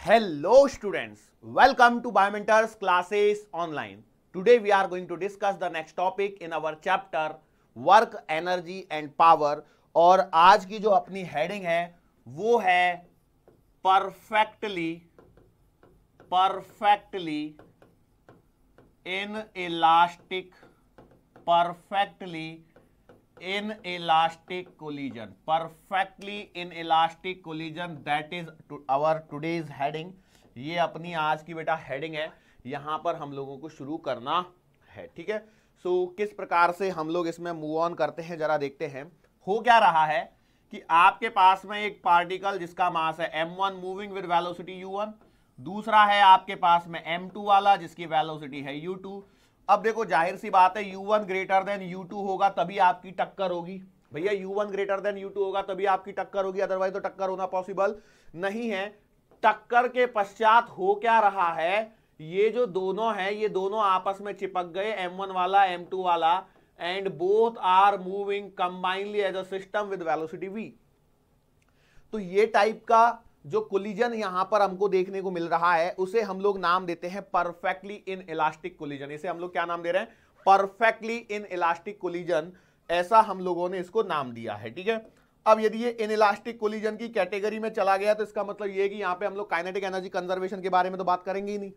Hello students, welcome to Biomentors classes online. Today we are going to discuss the next topic in our chapter work, energy and power. और आज की जो अपनी heading है वो है perfectly inelastic collision, that is our today's heading. ये अपनी आज की बेटा हेडिंग है, यहां पर हम लोगों को शुरू करना है, ठीक है। सो किस प्रकार से हम लोग इसमें मूव ऑन करते हैं जरा देखते हैं। हो क्या रहा है कि आपके पास में एक पार्टिकल जिसका मास है m1 moving with velocity u1, दूसरा है आपके पास में m2 वाला जिसकी वेलोसिटी है u2। अब देखो जाहिर सी बात है u1 ग्रेटर देन u2 होगा तभी आपकी टक्कर होगी। भैया u1 ग्रेटर देन u2 होगा तभी आपकी टक्कर होगी, अदरवाइज तो टक्कर होना पॉसिबल नहीं है। टक्कर के पश्चात हो क्या रहा है, ये जो दोनों हैं ये दोनों आपस में चिपक गए, m1 वाला m2 वाला, and both are moving combinedly as a system with velocity v। तो ये टाइप का जो कोलिजन यहां पर हमको देखने को मिल रहा है उसे हम लोग नाम देते हैं परफेक्टली इनइलास्टिक कोलिजन। इसे हम लोग क्या नाम दे रहे हैं? परफेक्टली इनइलास्टिक कोलिजन, ऐसा हम लोगों ने इसको नाम दिया है, ठीक है। अब यदि ये इनइलास्टिक कोलिजन की कैटेगरी में चला गया तो इसका मतलब ये है कि यहां पे हम लोग काइनेटिक एनर्जी कंजर्वेशन के बारे में तो बात करेंगे ही नहीं।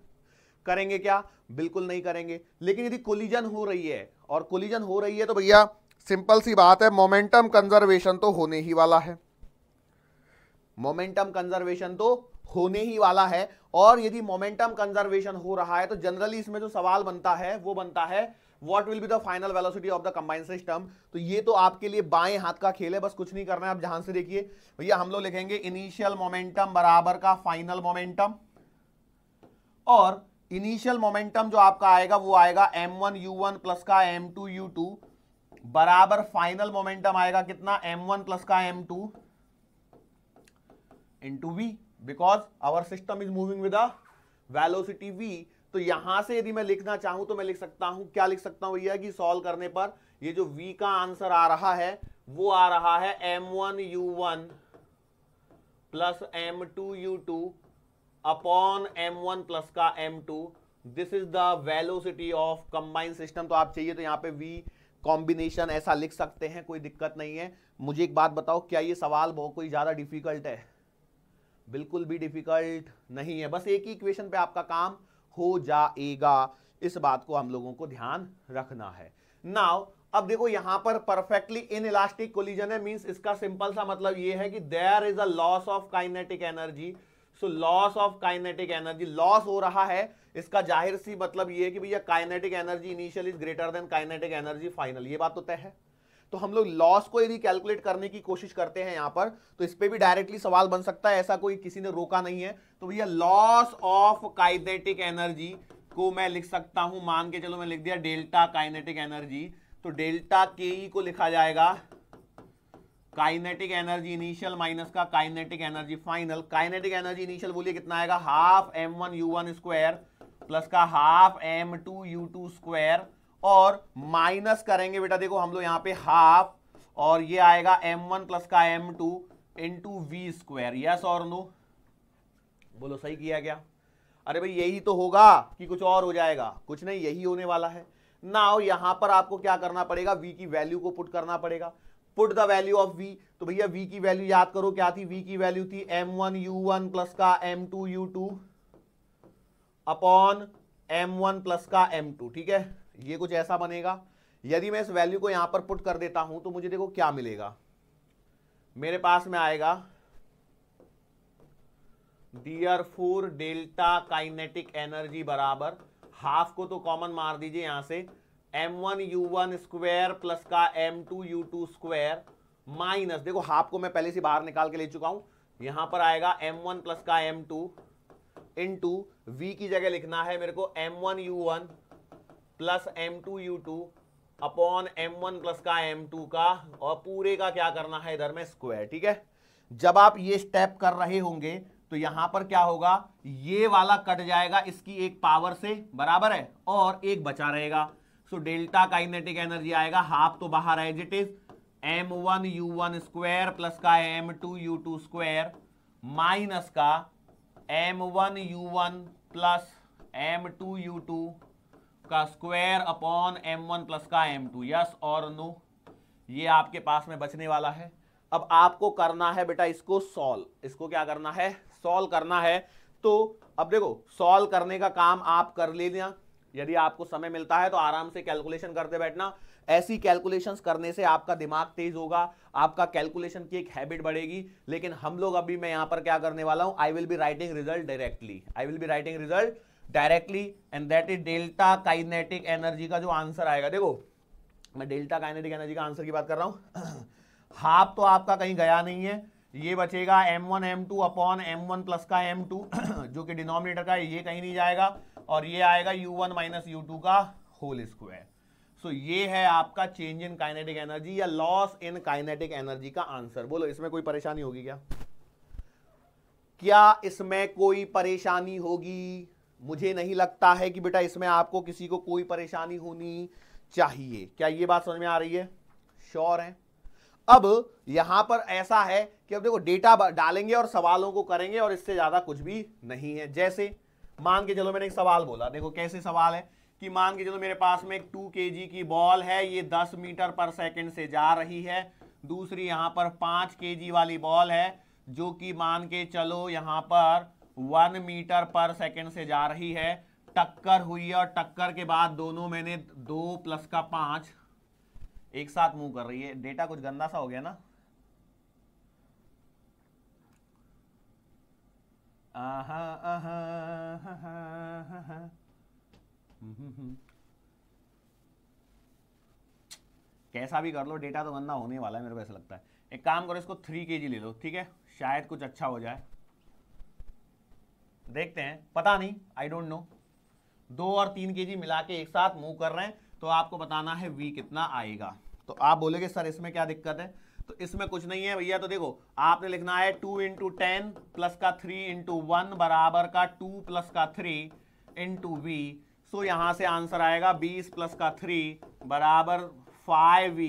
करेंगे क्या? बिल्कुल नहीं करेंगे। लेकिन यदि कोलिजन हो रही है और कोलिजन हो रही है तो भैया सिंपल सी बात है, मोमेंटम कंजर्वेशन तो होने ही वाला है। मोमेंटम कंजर्वेशन तो होने ही वाला है। और यदि मोमेंटम कंजर्वेशन हो रहा है तो जनरली इसमें जो सवाल बनता है वो बनता है what will be the final velocity of the combined system. तो ये तो आपके लिए बाएं हाथ का खेल है, बस कुछ नहीं करना है। आप ध्यान से देखिए भैया, हम लोग लिखेंगे इनिशियल मोमेंटम बराबर का फाइनल मोमेंटम, और इनिशियल मोमेंटम जो आपका आएगा वो आएगा m1 u1 प्लस का m2 u2 बराबर फाइनल मोमेंटम आएगा कितना? m1 प्लस का m2 into v, because our system is moving with a velocity v। तो यहां से यदि मैं लिखना चाहूं तो मैं लिख सकता हूं, क्या लिख सकता हूं भैया कि सॉल्व करने पर ये जो v का आंसर आ रहा है वो आ रहा है m1 u1 plus m2 u2 upon m1 plus का m2। This is the velocity of combined system. तो आप चाहिए तो यहां पे v कॉम्बिनेशन ऐसा लिख सकते हैं, कोई दिक्कत नहीं है। मुझे एक बात बताओ, क्या ये सवाल बहुत कोई ज्यादा डिफिकल्ट है? बिल्कुल भी डिफिकल्ट नहीं है, बस एक ही इक्वेशन पे आपका काम हो जाएगा। इस बात को हम लोगों को ध्यान रखना है। नाउ अब देखो यहां पर परफेक्टली इनइलास्टिक कोलिजन है, मींस इसका सिंपल सा मतलब ये है कि there is a loss of kinetic energy. So loss of kinetic energy, loss हो रहा है, इसका जाहिर सी मतलब ये है कि भैया kinetic energy initial is greater than kinetic energy final. ये बात तो तय है। तो हम लोग लॉस को यदि कैलकुलेट करने की कोशिश करते हैं यहां पर तो इस पे भी डायरेक्टली सवाल बन सकता है, ऐसा कोई किसी ने रोका नहीं है। तो भैया लॉस ऑफ काइनेटिक एनर्जी को मैं लिख सकता हूं, मान के चलो मैं लिख दिया डेल्टा काइनेटिक एनर्जी। तो डेल्टा के ई को लिखा जाएगा काइनेटिक एनर्जी इनिशियल माइनस का kinetic energy final. Kinetic energy initial बोलिए कितना आएगा? Half m1 u1 square plus का हाफ m2 u2 स्क्वायर, और माइनस करेंगे बेटा देखो हम लोग यहां पे हाफ, और ये आएगा m1 प्लस का m2 into v square. Yes और नो? बोलो सही किया क्या? अरे भाई यही तो होगा कि कुछ और हो जाएगा? कुछ नहीं, यही होने वाला है। नाउ यहां पर आपको क्या करना पड़ेगा? v की वैल्यू को पुट करना पड़ेगा। Put the value of v। तो भैया v की वैल्यू याद करो क्या थी? v की वैल्यू थी m1 u1 प्लस का m2 u2 upon m1 plus का m2, ठीक है। ये कुछ ऐसा बनेगा। यदि मैं इस वैल्यू को यहां पर पुट कर देता हूं तो मुझे देखो क्या मिलेगा। मेरे पास में आएगा देयरफॉर डेल्टा काइनेटिक एनर्जी बराबर, हाफ को तो कॉमन मार दीजिए यहां से, m1 u1 स्क्वायर प्लस का m2 u2 स्क्वायर माइनस, देखो हाफ को मैं पहले से बाहर निकाल के ले चुका हूं, यहां पर आएगा m1 प्लस का m2 इंटू v की जगह लिखना है मेरे को m1 u1 plus m2 u2 upon m1 plus का m2 का, और पूरे का क्या करना है इधर में स्क्वायर, ठीक है। जब आप ये स्टेप कर रहे होंगे तो यहां पर क्या होगा, ये वाला कट जाएगा इसकी एक पावर से, बराबर है, और एक बचा रहेगा। सो डेल्टा काइनेटिक एनर्जी आएगा, हाफ तो बाहर है as it is, m1 u1 square plus का m2 u2 स्क्वायर माइनस का m1u1 प्लस m2u2 का स्क्वायर अपॉन m1 प्लस का m2। यस और नो, ये आपके पास में बचने वाला है। अब आपको करना है बेटा इसको सॉल्व, इसको क्या करना है, सॉल्व करना है। तो अब देखो सॉल्व करने का काम आप कर लेना, यदि आपको समय मिलता है तो आराम से कैलकुलेशन करते बैठना। ऐसी कैलकुलेशंस करने से आपका दिमाग तेज होगा, आपका कैलकुलेशन की एक हैबिट बढ़ेगी। लेकिन हम लोग अभी मैं यहां पर क्या करने वाला हूं, I will be writing result directly, I will be writing result directly and that is delta kinetic energy का जो आंसर आएगा। देखो मैं डेल्टा काइनेटिक एनर्जी का आंसर की बात कर रहा हूं। हाफ तो आपका कहीं गया नहीं है, ये बचेगा m1 m2 upon m1 plus का m2 जो कि डिनोमिनेटर का है, ये कहीं नहीं जाएगा और ये आएगा u1 माइनस u2 का होल स्क्वायर। सो ये है आपका चेंज इन काइनेटिक एनर्जी या लॉस इन काइनेटिक एनर्जी का आंसर। बोलो इसमें कोई परेशानी होगी क्या? क्या इसमें कोई परेशानी होगी? मुझे नहीं लगता है कि बेटा इसमें आपको किसी को कोई परेशानी होनी चाहिए। क्या ये बात समझ में आ रही है? श्योर है? अब यहां पर ऐसा है कि अब देखो डेटा डालेंगे और सवालों को करेंगे और इससे ज्यादा कुछ भी नहीं है। जैसे मान के चलो मैंने एक सवाल बोला, देखो कैसे सवाल है कि मान के चलो मेरे पास में एक 2 kg की बॉल है, ये 10 मीटर पर सेकंड से जा रही है। दूसरी यहां पर 5 kg वाली बॉल है जो कि मान के चलो यहां पर 1 मीटर पर सेकंड से जा रही है। टक्कर हुई है और टक्कर के बाद दोनों मैंने 2 प्लस का 5 एक साथ मूव कर रही है। डेटा कुछ गंदा सा हो गया ना? कैसा भी कर लो डेटा तो गंदा होने वाला है, मेरे को ऐसा लगता है। एक काम करो इसको 3 kg ले लो, ठीक है, शायद कुछ अच्छा हो जाए, देखते हैं, पता नहीं, आई डोंट नो। 2 और 3 kg मिला के एक साथ मूव कर रहे हैं तो आपको बताना है v कितना आएगा। तो आप बोलेगे सर इसमें क्या दिक्कत है? तो इसमें कुछ नहीं है भैया। तो देखो आपने लिखना है 2 इंटू 10 प्लस का 3 इंटू 1 बराबर का 2 प्लस का 3 इंटू वी। सो यहां से आंसर आएगा 20 प्लस का 3 बराबर 5v।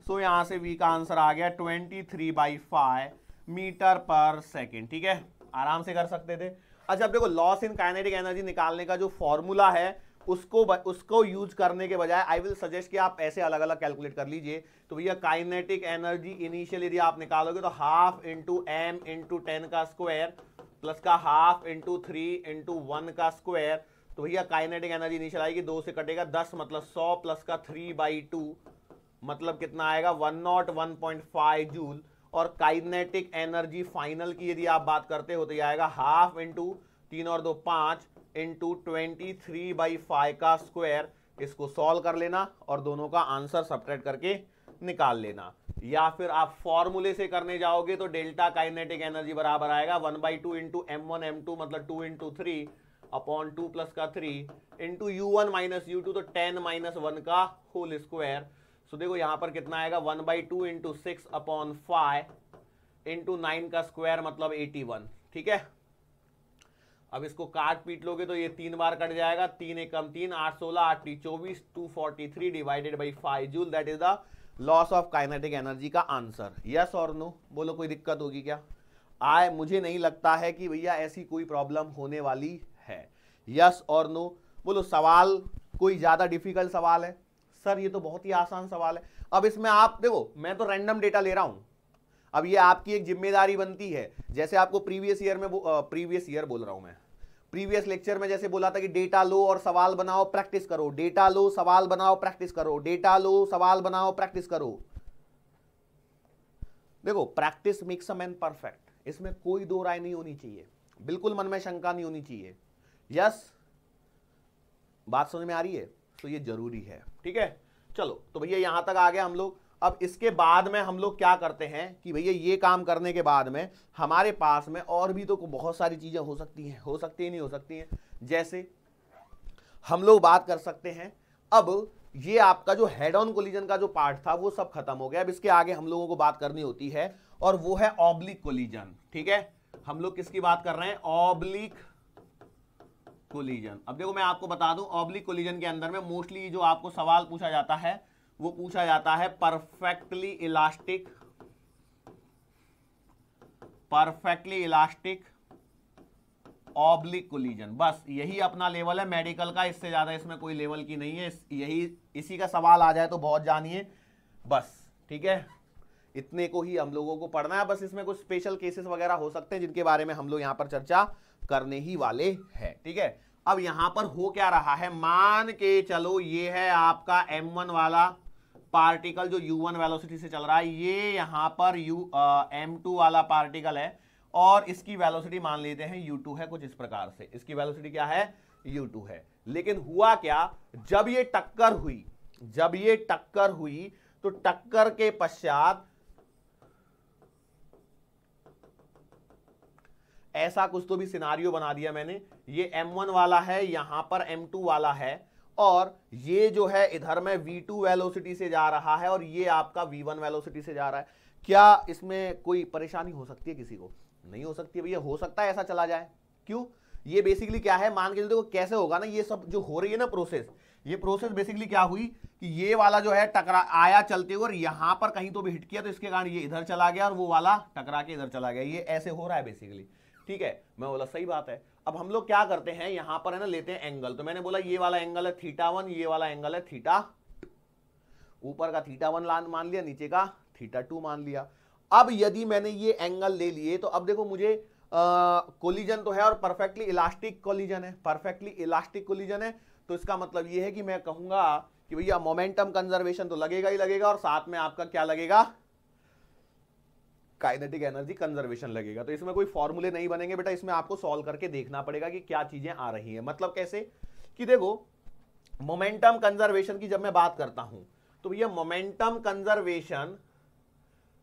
सो यहां से v का आंसर आ गया 23/5 मीटर पर सेकेंड। ठीक है, आराम से कर सकते थे। अच्छा अब देखो लॉस इन काइनेटिक एनर्जी निकालने का जो फॉर्मूला है उसको यूज करने के बजाय आई विल सजेस्ट कि आप ऐसे अलग अलग कैलकुलेट कर लीजिए। तो भैया काइनेटिक एनर्जी इनिशियल यदि आप निकालोगे तो हाफ इंटू m इंटू 10 का स्क्वायर प्लस का हाफ इंटू 3 इंटू 1 का स्क्वायर। तो भैया काइनेटिक एनर्जी इनिशियल आएगी, 2 से कटेगा 10 मतलब 100 प्लस का 3/2 मतलब कितना आएगा 101.5 जूल। और काइनेटिक एनर्जी फाइनल की यदि आप बात करते हो तो यह आएगा हाफ इंटू 3 और 2 5 इंटू 23/5 का स्क्वायर। इसको सॉल्व कर लेना और दोनों का आंसर सब्ट्रैक्ट करके निकाल लेना। या फिर आप फॉर्मूले से करने जाओगे तो डेल्टा काइनेटिक एनर्जी बराबर आएगा 1/2 इंटू m1 m2 मतलब 2 इंटू 3 अपॉन 2 प्लस का 3 इंटू u1 माइनस u2 तो 10 माइनस 1 का होल स्क्वायर। सो देखो यहां पर कितना आएगा 1/2 इंटू 6 अपॉन 5 इंटू 9 का स्क्वायर मतलब 81। ठीक है, अब इसको काट पीट लोगे तो ये 3 बार कट जाएगा, 3 एकम 3 8 16 8 3 24 243 divided by 5 joule. That is the loss of kinetic energy का आंसर। यस और नो? बोलो कोई दिक्कत होगी क्या? मुझे नहीं लगता है कि भैया ऐसी कोई प्रॉब्लम होने वाली है। यस और नो? बोलो सवाल कोई ज्यादा डिफिकल्ट सवाल है? सर ये तो बहुत ही आसान सवाल है। अब इसमें आप देखो मैं तो रैंडम डेटा ले रहा हूं, अब ये आपकी एक जिम्मेदारी बनती है। जैसे आपको प्रीवियस ईयर बोल रहा हूं मैं, प्रीवियस लेक्चर में जैसे बोला था कि डेटा लो और सवाल बनाओ प्रैक्टिस करो, डेटा लो सवाल बनाओ प्रैक्टिस करो, डेटा लो सवाल बनाओ प्रैक्टिस करो। देखो practice makes a man perfect, इसमें कोई दो राय नहीं होनी चाहिए, बिल्कुल मन में शंका नहीं होनी चाहिए। यस, बात समझ में आ रही है? तो ये जरूरी है। ठीक है, चलो तो भैया यहां तक आ गए हम लोग। अब इसके बाद में हम लोग क्या करते हैं कि भैया ये काम करने के बाद में हमारे पास में और भी तो बहुत सारी चीजें हो सकती हैं, हो सकती है नहीं हो सकती हैं। जैसे हम लोग बात कर सकते हैं, अब ये आपका जो हेड ऑन कोलिजन का जो पार्ट था वो सब खत्म हो गया। अब इसके आगे हम लोगों को बात करनी होती है और वो है ऑब्लिक कोलिजन। ठीक है, हम लोग किसकी बात कर रहे हैं? Oblique collision. अब देखो मैं आपको बता दूं ऑब्लिक कोलिजन के अंदर में मोस्टली जो आपको सवाल पूछा जाता है वो पूछा जाता है परफेक्टली इलास्टिक ऑब्लिक कोलिजन। बस यही अपना लेवल है मेडिकल का, इससे ज्यादा इसमें कोई लेवल की नहीं है। यही इसी का सवाल आ जाए तो बहुत जानिए बस, ठीक है, इतने को ही हम लोगों को पढ़ना है। बस इसमें कुछ स्पेशल केसेस वगैरह हो सकते हैं जिनके बारे में हम लोग यहां पर चर्चा करने ही वाले हैं, ठीक है। अब यहां पर हो क्या रहा है, मान के चलो ये है आपका m1 वाला पार्टिकल जो u1 वेलोसिटी से चल रहा है, ये यहां पर m2 वाला पार्टिकल है और इसकी वेलोसिटी मान लेते हैं u2 है, कुछ इस प्रकार से इसकी वेलोसिटी क्या है, u2 है। लेकिन हुआ क्या, जब ये टक्कर हुई तो टक्कर के पश्चात ऐसा कुछ तो भी सिनारियो बना दिया मैंने, ये m1 वाला है, यहां पर m2 वाला है और ये जो है इधर में v2 वेलोसिटी से जा रहा है और ये आपका v1 वेलोसिटी से जा रहा है। क्या इसमें कोई परेशानी हो सकती है किसी को? नहीं हो सकती है भैया। हो सकता है ऐसा चला जाए, क्यों? ये बेसिकली क्या है, मान के देखो कैसे होगा ना, ये सब जो हो रही है ना प्रोसेस, ये प्रोसेस बेसिकली क्या हुई कि ये वाला जो है टकरा आया चलते हुए और यहां पर कहीं तो भी हिट किया तो इसके कारण ये इधर चला गया और वो वाला टकरा के इधर चला गया। ये ऐसे हो रहा है बेसिकली, ठीक है। मैं बोला सही बात है। अब हम लोग क्या करते हैं, यहां पर है ना लेते हैं एंगल। तो मैंने बोला ये वाला एंगल है θ1, ये वाला एंगल है θ, ऊपर का θ1 मान लिया, नीचे का θ2 मान लिया। अब यदि मैंने ये एंगल ले लिए तो अब देखो मुझे कोलिजन तो है और परफेक्टली इलास्टिक कोलिजन है, परफेक्टली इलास्टिक कोलिजन है। तो इसका मतलब ये है कि मैं कहूंगा कि भैया मोमेंटम कंजर्वेशन तो लगेगा ही लगेगा और साथ में आपका क्या लगेगा, काइनेटिक एनर्जी कंजर्वेशन लगेगा। तो इसमें कोई फॉर्मूले नहीं बनेंगे बेटा, इसमें आपको सॉल्व करके देखना पड़ेगा कि क्या चीजें आ रही हैं। मतलब कैसे कि देखो मोमेंटम कंजर्वेशन की जब मैं बात करता हूं तो भैया मोमेंटम कंजर्वेशन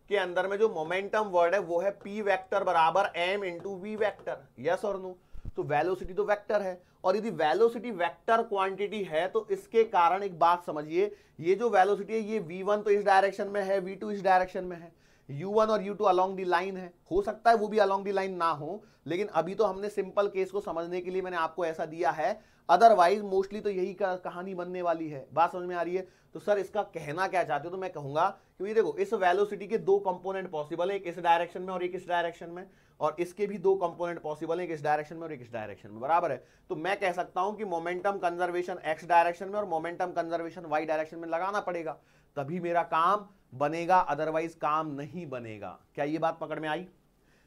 के अंदर में जो मोमेंटम वर्ड है वो है p वेक्टर बराबर m into v vector, yes और नो। तो वेलोसिटी तो वेक्टर है और यदि वेलोसिटी वेक्टर क्वांटिटी है तो इसके कारण एक बात समझिए, ये जो वेलोसिटी है ये v1 तो इस डायरेक्शन में है, v2 इस डायरेक्शन में है, u1 और u2 अलोंग दी लाइन है। हो सकता है वो भी अलोंग दी लाइन ना हो, लेकिन अभी तो हमने सिंपल केस को समझने के लिए मैंने आपको ऐसा दिया है, अदरवाइज मोस्टली तो यही कहानी बनने वाली है। बात समझ में आ रही है? तो सर इसका कहना क्या चाहते हो, तो मैं कहूंगा कि देखो इस वेलोसिटी के दो कंपोनेंट पॉसिबल है, एक इस डायरेक्शन में और एक इस डायरेक्शन में, और इसके भी दो कंपोनेंट पॉसिबल है, एक इस डायरेक्शन में और एक इस डायरेक्शन में, बराबर है। तो मैं कह सकता हूं कि मोमेंटम कंजर्वेशन एक्स डायरेक्शन में और मोमेंटम कंजर्वेशन वाई डायरेक्शन में लगाना पड़ेगा, तभी मेरा काम बनेगा, अदरवाइज काम नहीं बनेगा। क्या ये बात पकड़ में आई?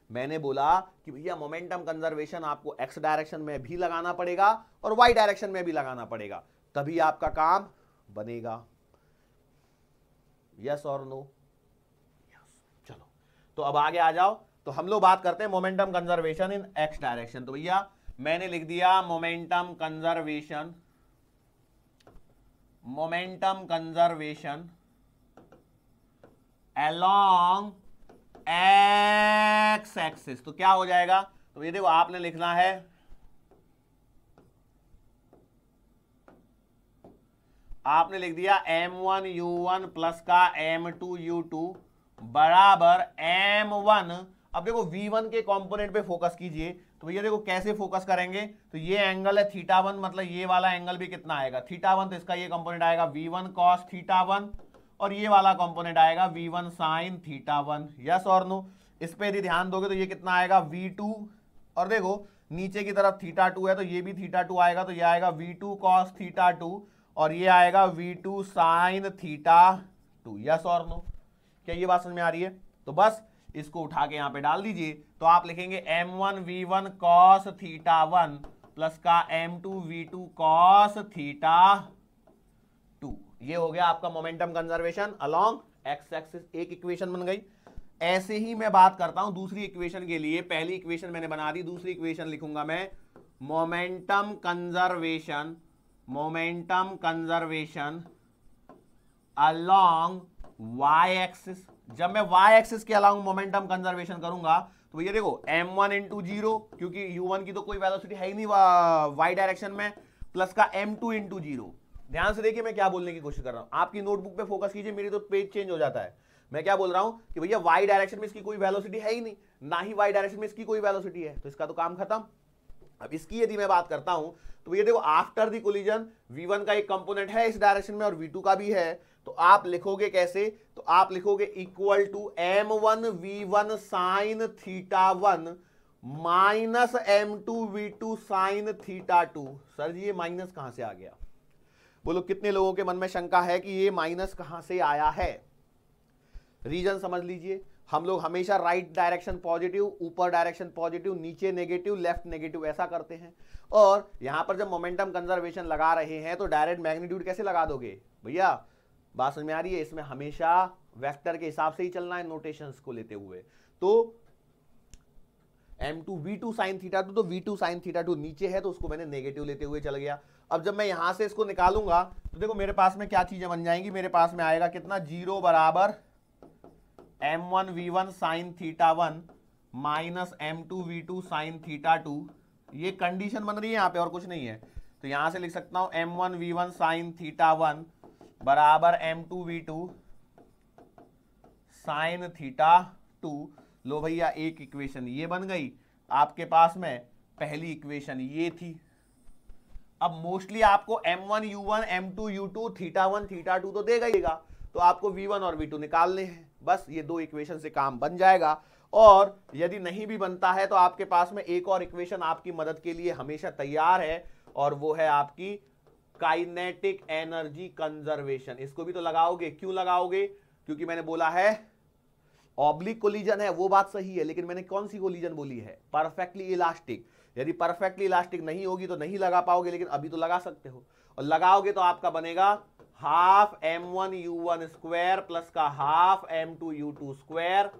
मैंने बोला कि भैया मोमेंटम कंजर्वेशन आपको एक्स डायरेक्शन में भी लगाना पड़ेगा और वाई डायरेक्शन में भी लगाना पड़ेगा, तभी आपका काम बनेगा। यस और नो? यस। चलो तो अब आगे आ जाओ। तो हम लोग बात करते हैं momentum conservation in x direction. तो भैया मैंने लिख दिया momentum conservation along x axis. तो क्या हो जाएगा, तो ये देखो आपने लिखना है आपने लिख दिया m1 u1 प्लस का m2 u2 बराबर m1। अब देखो v1 के कंपोनेंट पे फोकस कीजिए। तो भैया देखो कैसे फोकस करेंगे, तो ये एंगल है θ1, मतलब ये वाला एंगल भी कितना आएगा θ1, तो इसका ये कंपोनेंट आएगा v1 cos θ1 और ये वाला कंपोनेंट आएगा v1 sin θ1, यस और नो। इस पे यदि ध्यान दोगे तो ये कितना आएगा v2, और देखो नीचे की तरफ θ2 है तो ये भी θ2 आएगा, तो ये आएगा v2 cos θ2 और ये आएगा v2 sin θ2, यस और नो। क्या ये बात समझ में आ रही है? तो बस इसको उठा के यहां पे डाल दीजिए। तो आप लिखेंगे m1 v1 cos θ1 प्लस का m2 v2 cos θ2। ये हो गया आपका momentum conservation along x axis. एक इक्वेशन बन गई। ऐसे ही मैं बात करता हूं दूसरी इक्वेशन के लिए। पहली इक्वेशन मैंने बना दी, दूसरी इक्वेशन लिखूंगा मैं momentum conservation along Y axis. जब मैं वाई एक्सिस के अलाउंग मोमेंटम कंजर्वेशन करूंगा तो ये देखो m1 इंटू 0, क्योंकि u1 की तो कोई वेलोसिटी है ही नहीं वाई डायरेक्शन में, प्लस का m2 इंटू 0। ध्यान से देखिए मैं क्या बोलने की कोशिश कर रहा हूं, आपकी नोटबुक पे फोकस कीजिए, मेरी तो पेज चेंज हो जाता है। मैं क्या बोल रहा हूं कि भैया वाई डायरेक्शन में इसकी कोई वेलोसिटी है ही नहीं, ना ही वाई डायरेक्शन में इसकी कोई वेलोसिटी है, तो इसका तो काम खत्म। अब इसकी यदि मैं बात करता हूं तो ये देखो आफ्टर द कोलिजन v1 का एक कंपोनेंट है इस डायरेक्शन में और v2 का भी है, तो आप लिखोगे कैसे, तो आप लिखोगे equal to m1 v1 sin θ1 minus M2V2 sine theta 2। Sir ji ये माइनस कहां से आ गया? बोलो कितने लोगों के मन में शंका है कि ये माइनस कहां से आया है? रीजन समझ लीजिए, हम लोग हमेशा राइट डायरेक्शन पॉजिटिव, ऊपर डायरेक्शन पॉजिटिव, नीचे नेगेटिव, लेफ्ट नेगेटिव ऐसा करते हैं। और यहां पर जब मोमेंटम कंजर्वेशन लगा रहे हैं तो डायरेक्ट मैग्नीट्यूड कैसे लगा दोगे भैया? बात समझ में आ रही है? इसमें हमेशा वेक्टर के हिसाब से ही चलना है नोटेशंस को लेते हुए। तो M2V2 साइन थीटा 2, तो V2 साइन थीटा 2 नीचे है तो उसको मैंने नेगेटिव लेते हुए चल गया। अब जब मैं यहां से इसको निकालूंगा तो देखो मेरे पास में क्या चीजें बन जाएंगी, मेरे पास में आएगा कितना, 0 बराबर M1V1 sine theta 1 minus M2V2 sine theta 2। ये कंडीशन बन रही है यहां पे और कुछ नहीं है। तो यहां से लिख सकता हूं M1V1 साइन थीटा 1 बराबर M2V2 साइन थीटा 2। लो भैया एक इक्वेशन ये बन गई आपके पास में, पहली इक्वेशन ये थी। अब मोस्टली आपको M1U1 M2U2 थीटा 1 थीटा 2 तो देगा ही देगा, तो आपको V1 और V2 निकालने हैं। बस ये दो इक्वेशन से काम बन जाएगा। और यदि नहीं भी बनता है तो आपके पास में एक और इक्वेशन आपकी मदद के लिए हमेशा तैयार है, और वो है आपकी काइनेटिक एनर्जी कंजर्वेशन। इसको भी तो लगाओगे। क्यों लगाओगे? क्योंकि मैंने बोला है ऑब्लिक कोलिजन है, वो बात सही है, लेकिन मैंने कौन सी कोलिजन बोली है? Perfectly elastic. यदि परफेक्टली इलास्टिक नहीं होगी तो नहीं लगा पाओगे, लेकिन अभी तो लगा सकते हो। और लगाओगे तो आपका बनेगा हाफ M1U1 स्क्वायर प्लस का हाफ M2U2 स्क्वायर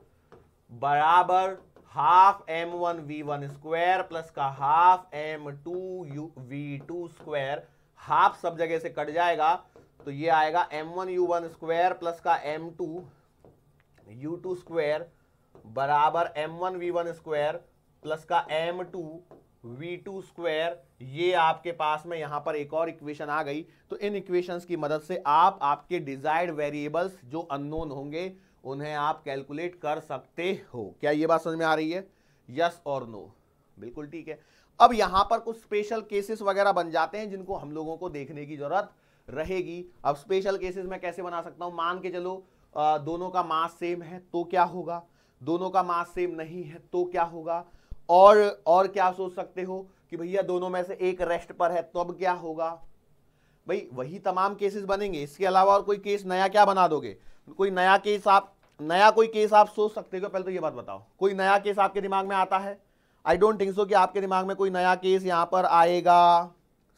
बराबर हाफ M1V1 स्क्वायर प्लस का हाफ M2V2 स्क्वायर। हाफ सब जगह से कट जाएगा तो ये आएगा M1U1 स्क्वायर प्लस का M2U2 स्क्वायर बराबर M1V1 स्क्वायर प्लस का M2V2 स्क्वायर। ये आपके पास में यहां पर एक और इक्वेशन आ गई। तो इन इक्वेशंस की मदद से आप आपके डिजायर्ड वेरिएबल्स जो अननोन होंगे उन्हें आप कैलकुलेट कर सकते हो। क्या ये बात समझ में आ रही है? यस और नो? बिल्कुल ठीक है। अब यहां पर कुछ स्पेशल केसेस वगैरह बन जाते हैं जिनको हम लोगों को देखने की जरूरत रहेगी। अब स्पेशल केसेस मैं कैसे बना सकता हूं? मान के चलो दोनों का मास सेम है तो क्या होगा, दोनों का मास सेम नहीं है तो क्या होगा, और क्या सोच सकते हो कि भैया दोनों में से एक रेस्ट पर है तो अब क्या होगा। भाई वही तमाम केसेस बनेंगे, इसके अलावा और कोई केस नया क्या बना दोगे? कोई नया कोई केस आप सोच सकते हो? पहले तो ये बात बताओ, कोई नया केस आपके दिमाग में आता है? आई डोंट थिंक सो कि आपके दिमाग में कोई नया केस यहां पर आएगा।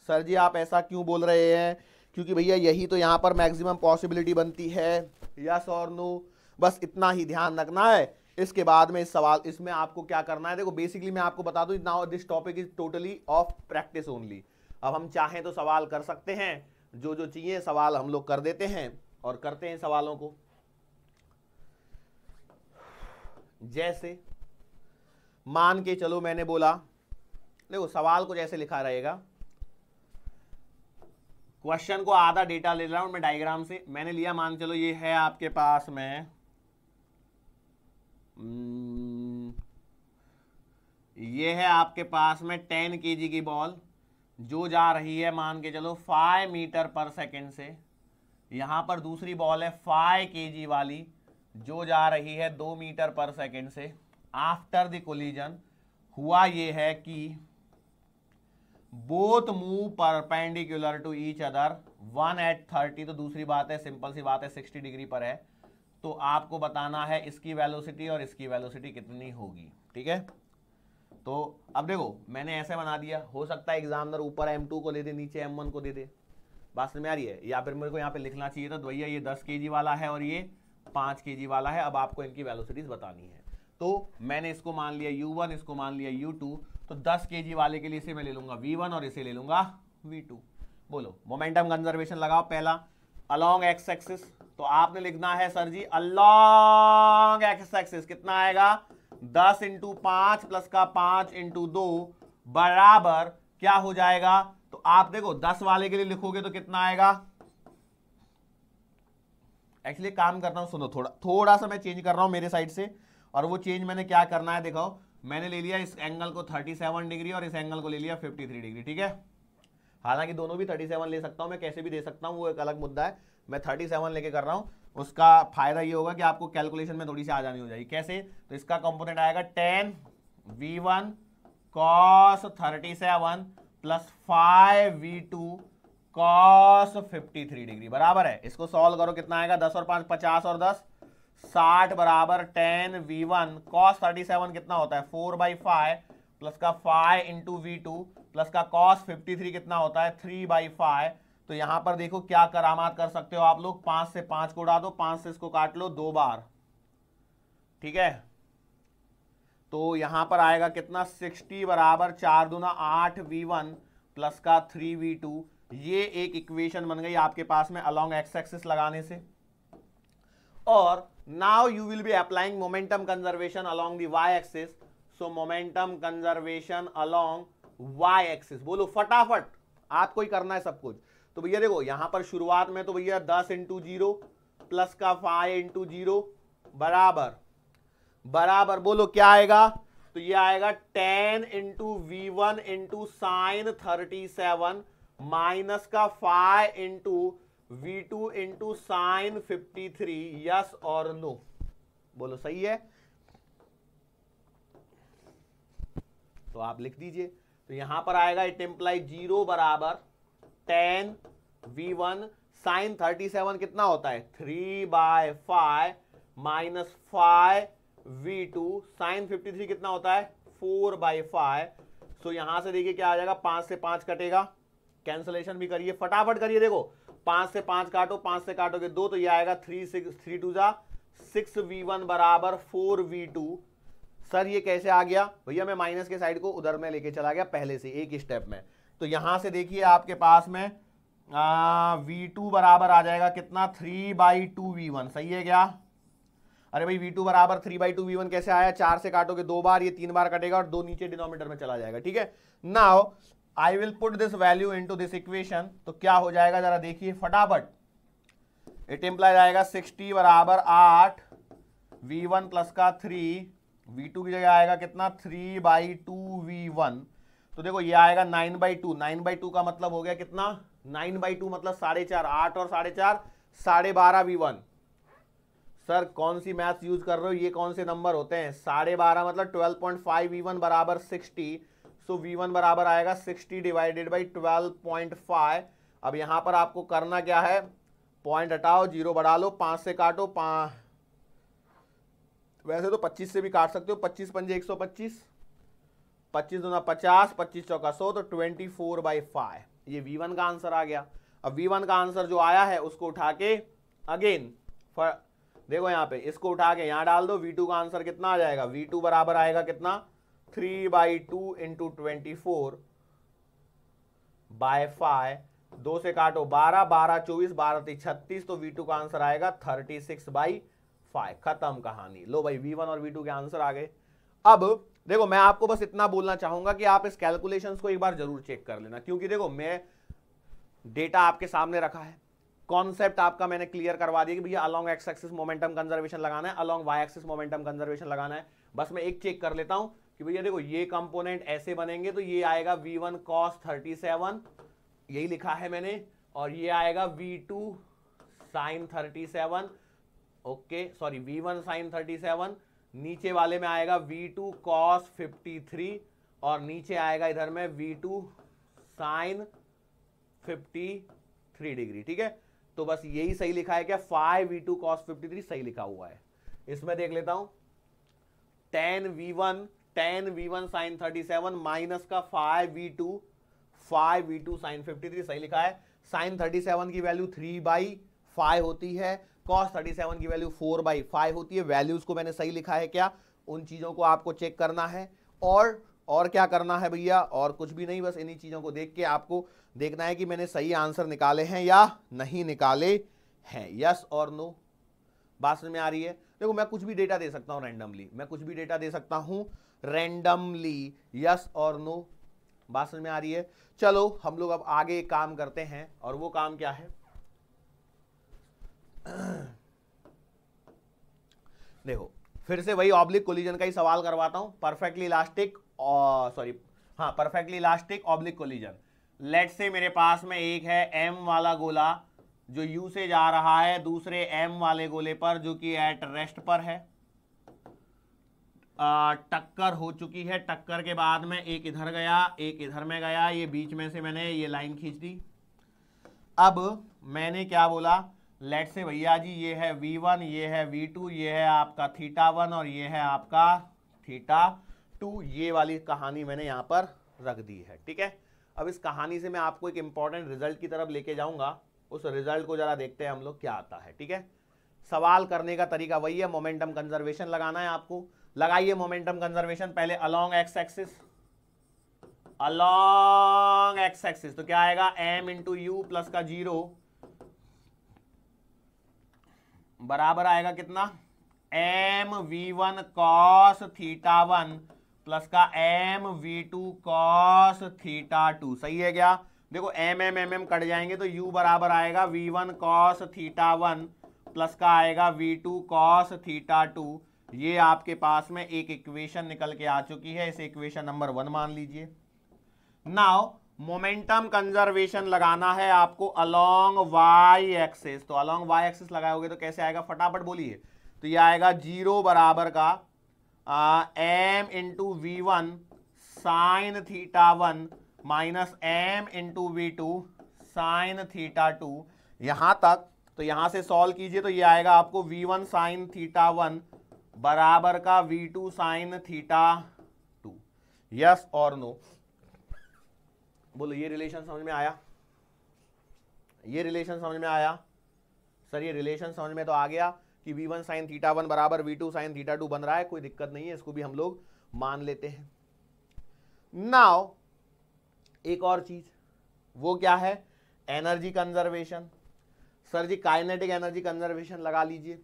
सर जी आप ऐसा क्यों बोल रहे हैं? क्योंकि भैया यही तो यहां पर मैक्सिमम पॉसिबिलिटी बनती है। यस और नो? बस इतना ही ध्यान रखना है। इसके बाद में इस सवाल इसमें आपको क्या करना है, देखो बेसिकली मैं आपको बता दूं, now this topic is totally off practice only. अब हम चाहें तो सवाल कर सकते हैं, जो जो चाहिए सवाल हम लोग कर देते हैं और करते हैं सवालों को। जैसे मान के चलो मैंने बोला, देखो सवाल को जैसे लिखा रहेगा, क्वेश्चन को आधा डेटा ले रहा हूं मैं डायग्राम से। मैंने लिया, मान चलो ये है आपके पास में ये है आपके पास में 10 kg की बॉल जो जा रही है मान के चलो 5 मीटर पर सेकेंड से। यहां पर दूसरी बॉल है 5 kg वाली जो जा रही है 2 मीटर पर सेकेंड से। आफ्टर द कोलिजन हुआ ये है कि both move perpendicular to each other, one at 30, तो दूसरी बात है सिंपल सी बात है 60 डिग्री पर है। तो आपको बताना है इसकी वेलोसिटी और इसकी वेलोसिटी कितनी होगी। ठीक है, तो अब देखो मैंने ऐसे बना दिया, हो सकता है एग्जामिनर ऊपर M2 को दे दे, नीचे M1 को दे दे। बात समझ में आ रही है? या फिर मेरे को यहाँ पे लिखना चाहिए था भैया ये 10 kg वाला है और ये 5 kg वाला है। अब आपको इनकी वेलोसिटीज बतानी है। तो मैंने इसको मान लिया U1, इसको मान लिया U2। तो 10 kg वाले के लिए इसे मैं ले लूंगा V1 और इसे ले लूंगा V2। बोलो मोमेंटम कंजर्वेशन लगाओ। पहला अलोंग एक्स एक्सिस, तो आपने लिखना है सर जी अलोंग एक्स एक्सिस कितना आएगा 10 × 5 प्लस का 5 × 2 बराबर क्या हो जाएगा। तो आप देखो 10 वाले के लिए लिखोगे तो कितना आएगा। एक्चुअली काम करता हूं, सुनो थोड़ा सा मैं चेंज कर रहा हूं मेरे साइड से। और वो चेंज मैंने क्या करना है देखो, मैंने ले लिया इस एंगल को 37 डिग्री और इस एंगल को ले लिया 53 डिग्री। ठीक है, हालांकि दोनों भी 37 ले सकता हूं मैं, कैसे भी दे सकता हूं, वो एक अलग मुद्दा है। मैं 37 लेके कर रहा हूं। उसका फायदा ये होगा कि आपको कैलकुलेशन में थोड़ी सी आसानी हो जाएगी। कैसे? तो इसका कंपोनेंट आएगा 10 v1 cos 37 plus 5v2 cos 53 degree बराबर है। इसको सॉल्व करो, कितना आएगा 10 और 5 50 और 10 60 बराबर 10 v1 cos 37 कितना होता है 4/5 प्लस का 5 इंटू v2 प्लस का cos 53 कितना होता है 3/5। तो यहां पर देखो क्या करामात कर सकते हो आप लोग, 5 से 5 को उड़ा दो, 5 से इसको काट लो 2 बार, ठीक है। तो यहां पर आएगा कितना 60 बराबर 4 दूना 8 v1 प्लस का 3v2। ये एक इक्वेशन बन गई आपके पास में अलोंग एक्स एक्सिस लगाने से। और now you will be applying momentum conservation along the y axis. So momentum conservation along Y axis, बोलो फटाफट, आपको ही करना है सब कुछ। तो भैया देखो यहां पर शुरुआत में तो भैया 10 इंटू 0 प्लस का 5 इंटू 0 बराबर बोलो क्या आएगा, तो ये आएगा 10 into v1 into sine 37 minus का 5 into v2 into sine 53। Yes और नो, बोलो सही है। तो आप लिख दीजिए, तो यहां पर आएगा इट इंप्लाई 0 बराबर 10 v1 साइन 37 कितना होता है 3/5 माइनस 5 v2 साइन 53 कितना होता है 4/5। सो यहां से देखिए क्या आ जाएगा, 5 से 5 कटेगा, कैंसलेशन भी करिए फटाफट करिए। देखो 5 से 5 काटो, 5 से काटोगे 2, तो ये आएगा 3 2 जा 6v1 बराबर 4v2। सर ये कैसे आ गया भैया, मैं माइनस के साइड को उधर में लेके चला गया पहले से एक स्टेप में। तो यहां से देखिए आपके पास में v2 बराबर आ जाएगा कितना 3/2v1, सही है क्या। अरे भाई v2 बराबर 3/2v1 कैसे आया, 4 से काटोगे 2 बार, ये 3 बार कटेगा और 2 नीचे डिनोमिनेटर में चला जाएगा, ठीक है। Now I will put this value into this equation. तो क्या हो जाएगा जरा देखिए फटाफट, इट इंप्लाई जाएगा 60 बराबर 8 v1 प्लस का 3 v2 की जगह आएगा कितना 3/2v1। तो देखो ये आएगा 9/2, 9/2 का मतलब हो गया कितना 9/2 मतलब 4.5, 8 और 4.5 12.5 v1। सर कौन सी मैथ्स यूज कर रहे हो, ये कौन से नंबर होते हैं, 12.5 मतलब 12.5 v1 बराबर 60। सो v1 बराबर आएगा 60 डिवाइडेड बाई 12.5। अब यहां पर आपको करना क्या है, पॉइंट हटाओ 0 बढ़ा लो, 5 से काटो, वैसे तो 25 से भी काट सकते हो, 25 पंजे 125, 25 दूना 50, 25 चौका 100, तो 24/5 ये v1 का आंसर आ गया। अब v1 का आंसर जो आया है उसको उठा के अगेन देखो यहाँ पे इसको उठा के यहाँ डाल दो, v2 का आंसर कितना आ जाएगा, v2 बराबर आएगा कितना 3/2 इंटू 24/5, 2 से काटो 12, 12 24, 12 36, तो v2 का आंसर आएगा 36/5। खत्म कहानी। लो भाई v1 और v2 के आंसर आ गए। अब देखो मैं आपको बस इतना बोलना चाहूंगा कि आप इस कैलकुलेशंस को एक बार जरूर चेक कर लेना, क्योंकि देखो मैं डेटा आपके सामने रखा है, कॉन्सेप्ट आपका मैंने क्लियर करवा दिया कि भैया along x axis momentum conservation लगाना है, along Y axis momentum conservation लगाना है। बस मैं एक चेक कर लेता हूं कि भैया देखो ये कंपोनेंट ऐसे बनेंगे, तो ये आएगा v1 cos 37, यही लिखा है मैंने, और ये आएगा v2 sin 37, okay sorry v1 sin 37, नीचे वाले में आएगा v2 cos 53, और नीचे आएगा इधर में v2 sin 53 डिग्री, ठीक है। तो बस यही सही लिखा है क्या, 5v2 cos 53 सही लिखा हुआ है। इसमें देख लेता हूं 10v1 sin 37 माइनस का 5v2 sin 53 सही लिखा है। sin 37 की वैल्यू 3/5 होती है, cos 37 की वैल्यू 4/5 होती है। वैल्यूज को मैंने सही लिखा है क्या, उन चीजों को आपको चेक करना है। और क्या करना है भैया, और कुछ भी नहीं, बस इन्हीं चीजों को देख के आपको देखना है कि मैंने सही आंसर निकाले हैं या नहीं निकाले हैं। यस और नो, बात समझ में आ रही है। देखो मैं कुछ भी डेटा दे सकता हूं रैंडमली, मैं कुछ भी डेटा दे सकता हूं रैंडमली, यस और नो, बात समझ में आ रही है। चलो हम लोग अब आगे एक काम करते हैं, और वो काम क्या है देखो फिर से वही ऑब्लिक कोलिजन का ही सवाल करवाता हूं, perfectly elastic perfectly elastic oblique collision. Late से मेरे पास में एक है m वाला गोला जो u से जा रहा है दूसरे m वाले गोले पर जो कि एट रेस्ट पर है, टक्कर हो चुकी है। टक्कर के बाद में एक इधर गया, एक इधर में गया, ये बीच में से मैंने ये लाइन खींच दी। अब मैंने क्या बोला, लेट से भैया जी ये है V1, ये है V2, ये है आपका θ1 और ये है आपका θ2। ये वाली कहानी मैंने यहां पर रख दी है, ठीक है। अब इस कहानी से मैं आपको एक इंपॉर्टेंट रिजल्ट की तरफ लेके जाऊंगा, उस रिजल्ट को जरा देखते हैं हम लोग क्या आता है, ठीक है। सवाल करने का तरीका वही है, मोमेंटम कंजर्वेशन लगाना है आपको। लगाइए मोमेंटम कंजर्वेशन पहले along x axis, along x axis तो क्या आएगा, m इंटू यू प्लस का 0 बराबर आएगा कितना, m v1 cos θ1 प्लस का m v2 cos θ2। सही है क्या? देखो m कट जाएंगे तो u बराबर आएगा v1 cos θ1 प्लस का आएगा v2 cos θ2। ये आपके पास में एक इक्वेशन निकल के आ चुकी है, इसे इक्वेशन नंबर 1 मान लीजिए। नाउ मोमेंटम कंजर्वेशन लगाना है आपको अलोंग वाई एक्सिस, तो अलोंग वाई एक्सिस लगाओगे तो कैसे आएगा, फटाफट बोलिए। तो ये आएगा 0 बराबर का m into V1 sine θ1 minus m into V2 sine θ2। यहां तक, तो यहां से सॉल्व कीजिए तो ये आएगा आपको V1 साइन θ1 बराबर का V2 साइन θ2। यस और नो? बोलो ये रिलेशन समझ में आया? ये रिलेशन समझ में आया? सर ये रिलेशन समझ में तो आ गया कि V1 साइन θ1 बराबर V2 साइन θ2 बन रहा है, कोई दिक्कत नहीं है, इसको भी हम लोग मान लेते हैं। नाउ एक और चीज, वो क्या है, एनर्जी कंजर्वेशन। सर जी काइनेटिक एनर्जी कंजर्वेशन लगा लीजिए।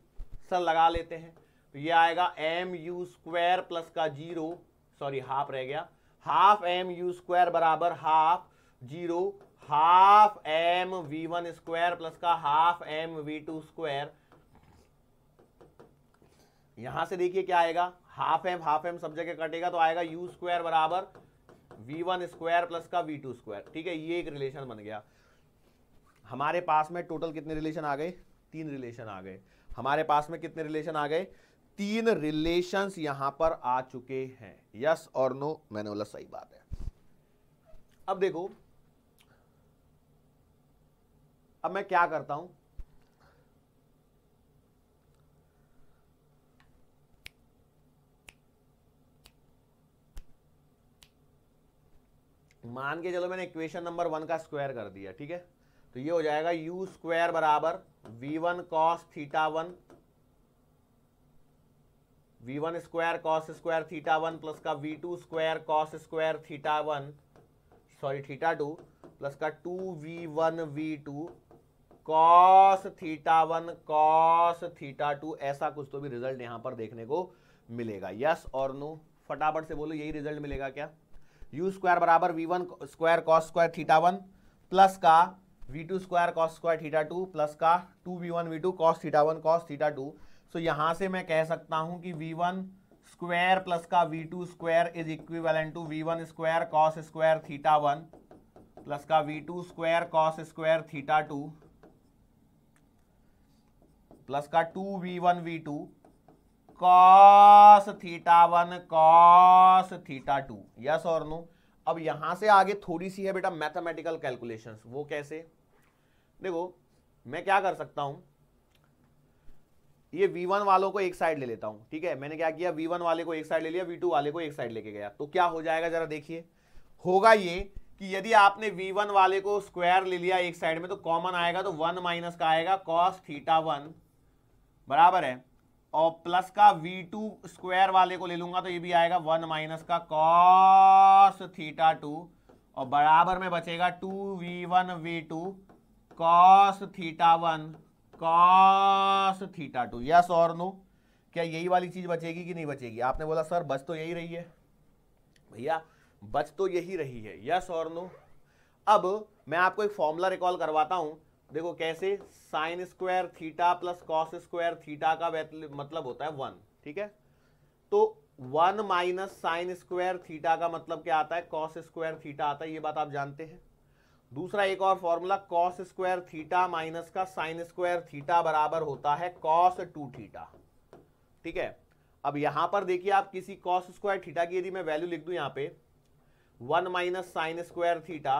सर लगा लेते हैं, तो ये आएगा mu स्क्वायर प्लस का 0, सॉरी हाफ रह गया, हाफ mu स्क्वायर बराबर half 0 half m v1 square plus का हाफ m v2 स्क्वायर। यहां से देखिए क्या आएगा, हाफ m सब जगह कटेगा तो आएगा u स्क्वायर बराबर v1 स्क्वायर प्लस का v2 स्क्वायर। ठीक है, ये एक रिलेशन बन गया। हमारे पास में टोटल कितने रिलेशन आ गए, 3 रिलेशन आ गए। हमारे पास में कितने रिलेशन आ गए, 3 रिलेशंस यहां पर आ चुके हैं। यस और नो? मैंने बोला सही बात है। अब देखो, अब मैं क्या करता हूं, मान के चलो मैंने इक्वेशन नंबर 1 का स्क्वायर कर दिया, ठीक है। तो ये हो जाएगा u स्क्वायर बराबर v1 cos θ1 v1 square cos square θ1 plus का v2 square cos square θ1 sorry θ2 plus का 2v1 v2 cos θ1 cos θ2। ऐसा कुछ तो भी रिजल्ट यहां पर देखने को मिलेगा। यस और नो? फटाफट से बोलो, यही रिजल्ट मिलेगा क्या? u स्क्वायर बराबर v1 square cos square θ1 plus का v2 square cos square θ2 plus का 2v1 v2 cos θ1 cos θ2। सो यहां से मैं कह सकता हूं कि v1 स्क्वायर प्लस का v2 square is equivalent to v1 square cos square θ1 plus का v2 square cos square θ2 plus का 2v1 v2 cos θ1 cos θ2। Yes और नो? अब यहां से आगे थोड़ी सी है बेटा मैथमेटिकल कैलकुलेशंस। वो कैसे? देखो मैं क्या कर सकता हूं, ये v1 वालों को एक साइड ले लेता हूं, ठीक है। मैंने क्या किया, v1 वाले को एक साइड ले लिया, v2 वाले को एक साइड लेके गया, तो क्या हो जाएगा जरा देखिए। होगा ये कि यदि आपने v1 वाले को स्क्वायर ले लिया एक साइड में तो कॉमन आएगा, तो 1 माइनस का आएगा cos θ1 बराबर है, और प्लस का v2 स्क्वायर वाले को ले लूंगा तो ये भी आएगा 1 माइनस का cos θ2 और बराबर में बचेगा 2v1 v2 cos θ1 cos θ2। Yes और नो? क्या यही वाली चीज बचेगी कि नहीं बचेगी? आपने बोला सर बच तो यही रही है। भैया बच तो यही रही है। यस और नो? अब मैं आपको एक फॉर्मूला रिकॉल करवाता हूं, देखो कैसे। Sine square theta plus cos square theta का मतलब होता है 1, ठीक है। तो 1 माइनस साइन स्क्वायर थीटा का मतलब क्या आता है, कॉस स्क्वायर थीटा आता है, ये बात आप जानते हैं। दूसरा एक और formula, cos square theta minus का साइन स्क्वायर थीटा बराबर होता है कॉस 2 थीटा, ठीक है। अब यहां पर देखिए आप किसी कॉस स्क्वायर थीटा की यदि मैं वैल्यू लिख दूं यहां पे 1 माइनस साइन स्क्वायर थीटा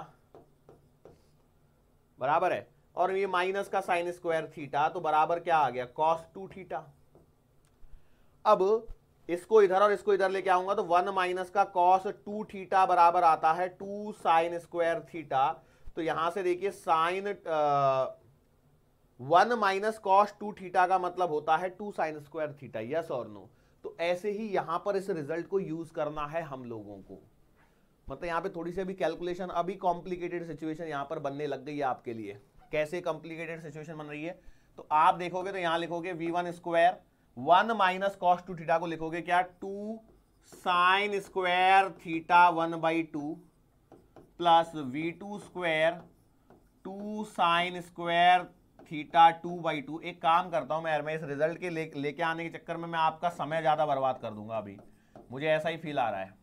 बराबर है, और ये माइनस का साइन स्क्वायर थीटा, तो बराबर क्या आ गया कॉस 2 थीटा। अब इसको इधर और इसको इधर लेके आऊंगा तो 1 माइनस का कॉस 2 थीटा बराबर आता है 2 साइन स्क्वायर थीटा। तो यहां से देखिए साइन 1 माइनस कॉस 2 थीटा का मतलब होता है 2 साइन स्क्वायर थीटा, यस और नो। तो ऐसे ही यहां पर इस रिजल्ट को यूज करना है हम लोगों को, मतलब यहां पे थोड़ी सी अभी कैलकुलेशन, अभी कॉम्प्लिकेटेड सिचुएशन यहां पर बनने लग गई है आपके लिए। कैसे कॉम्प्लिकेटेड सिचुएशन बन रही है, तो आप देखोगे तो यहां लिखोगे v1 square 1 minus cos 2 theta को लिखोगे क्या 2 sine square theta 1/2 plus v2 square 2 sine square theta 2/2। एक काम करता हूं मैं इस रिजल्ट के लेके आने के चक्कर में मैं आपका समय ज्यादा बर्बाद कर दूंगा, अभी मुझे ऐसा ही फील आ रहा है।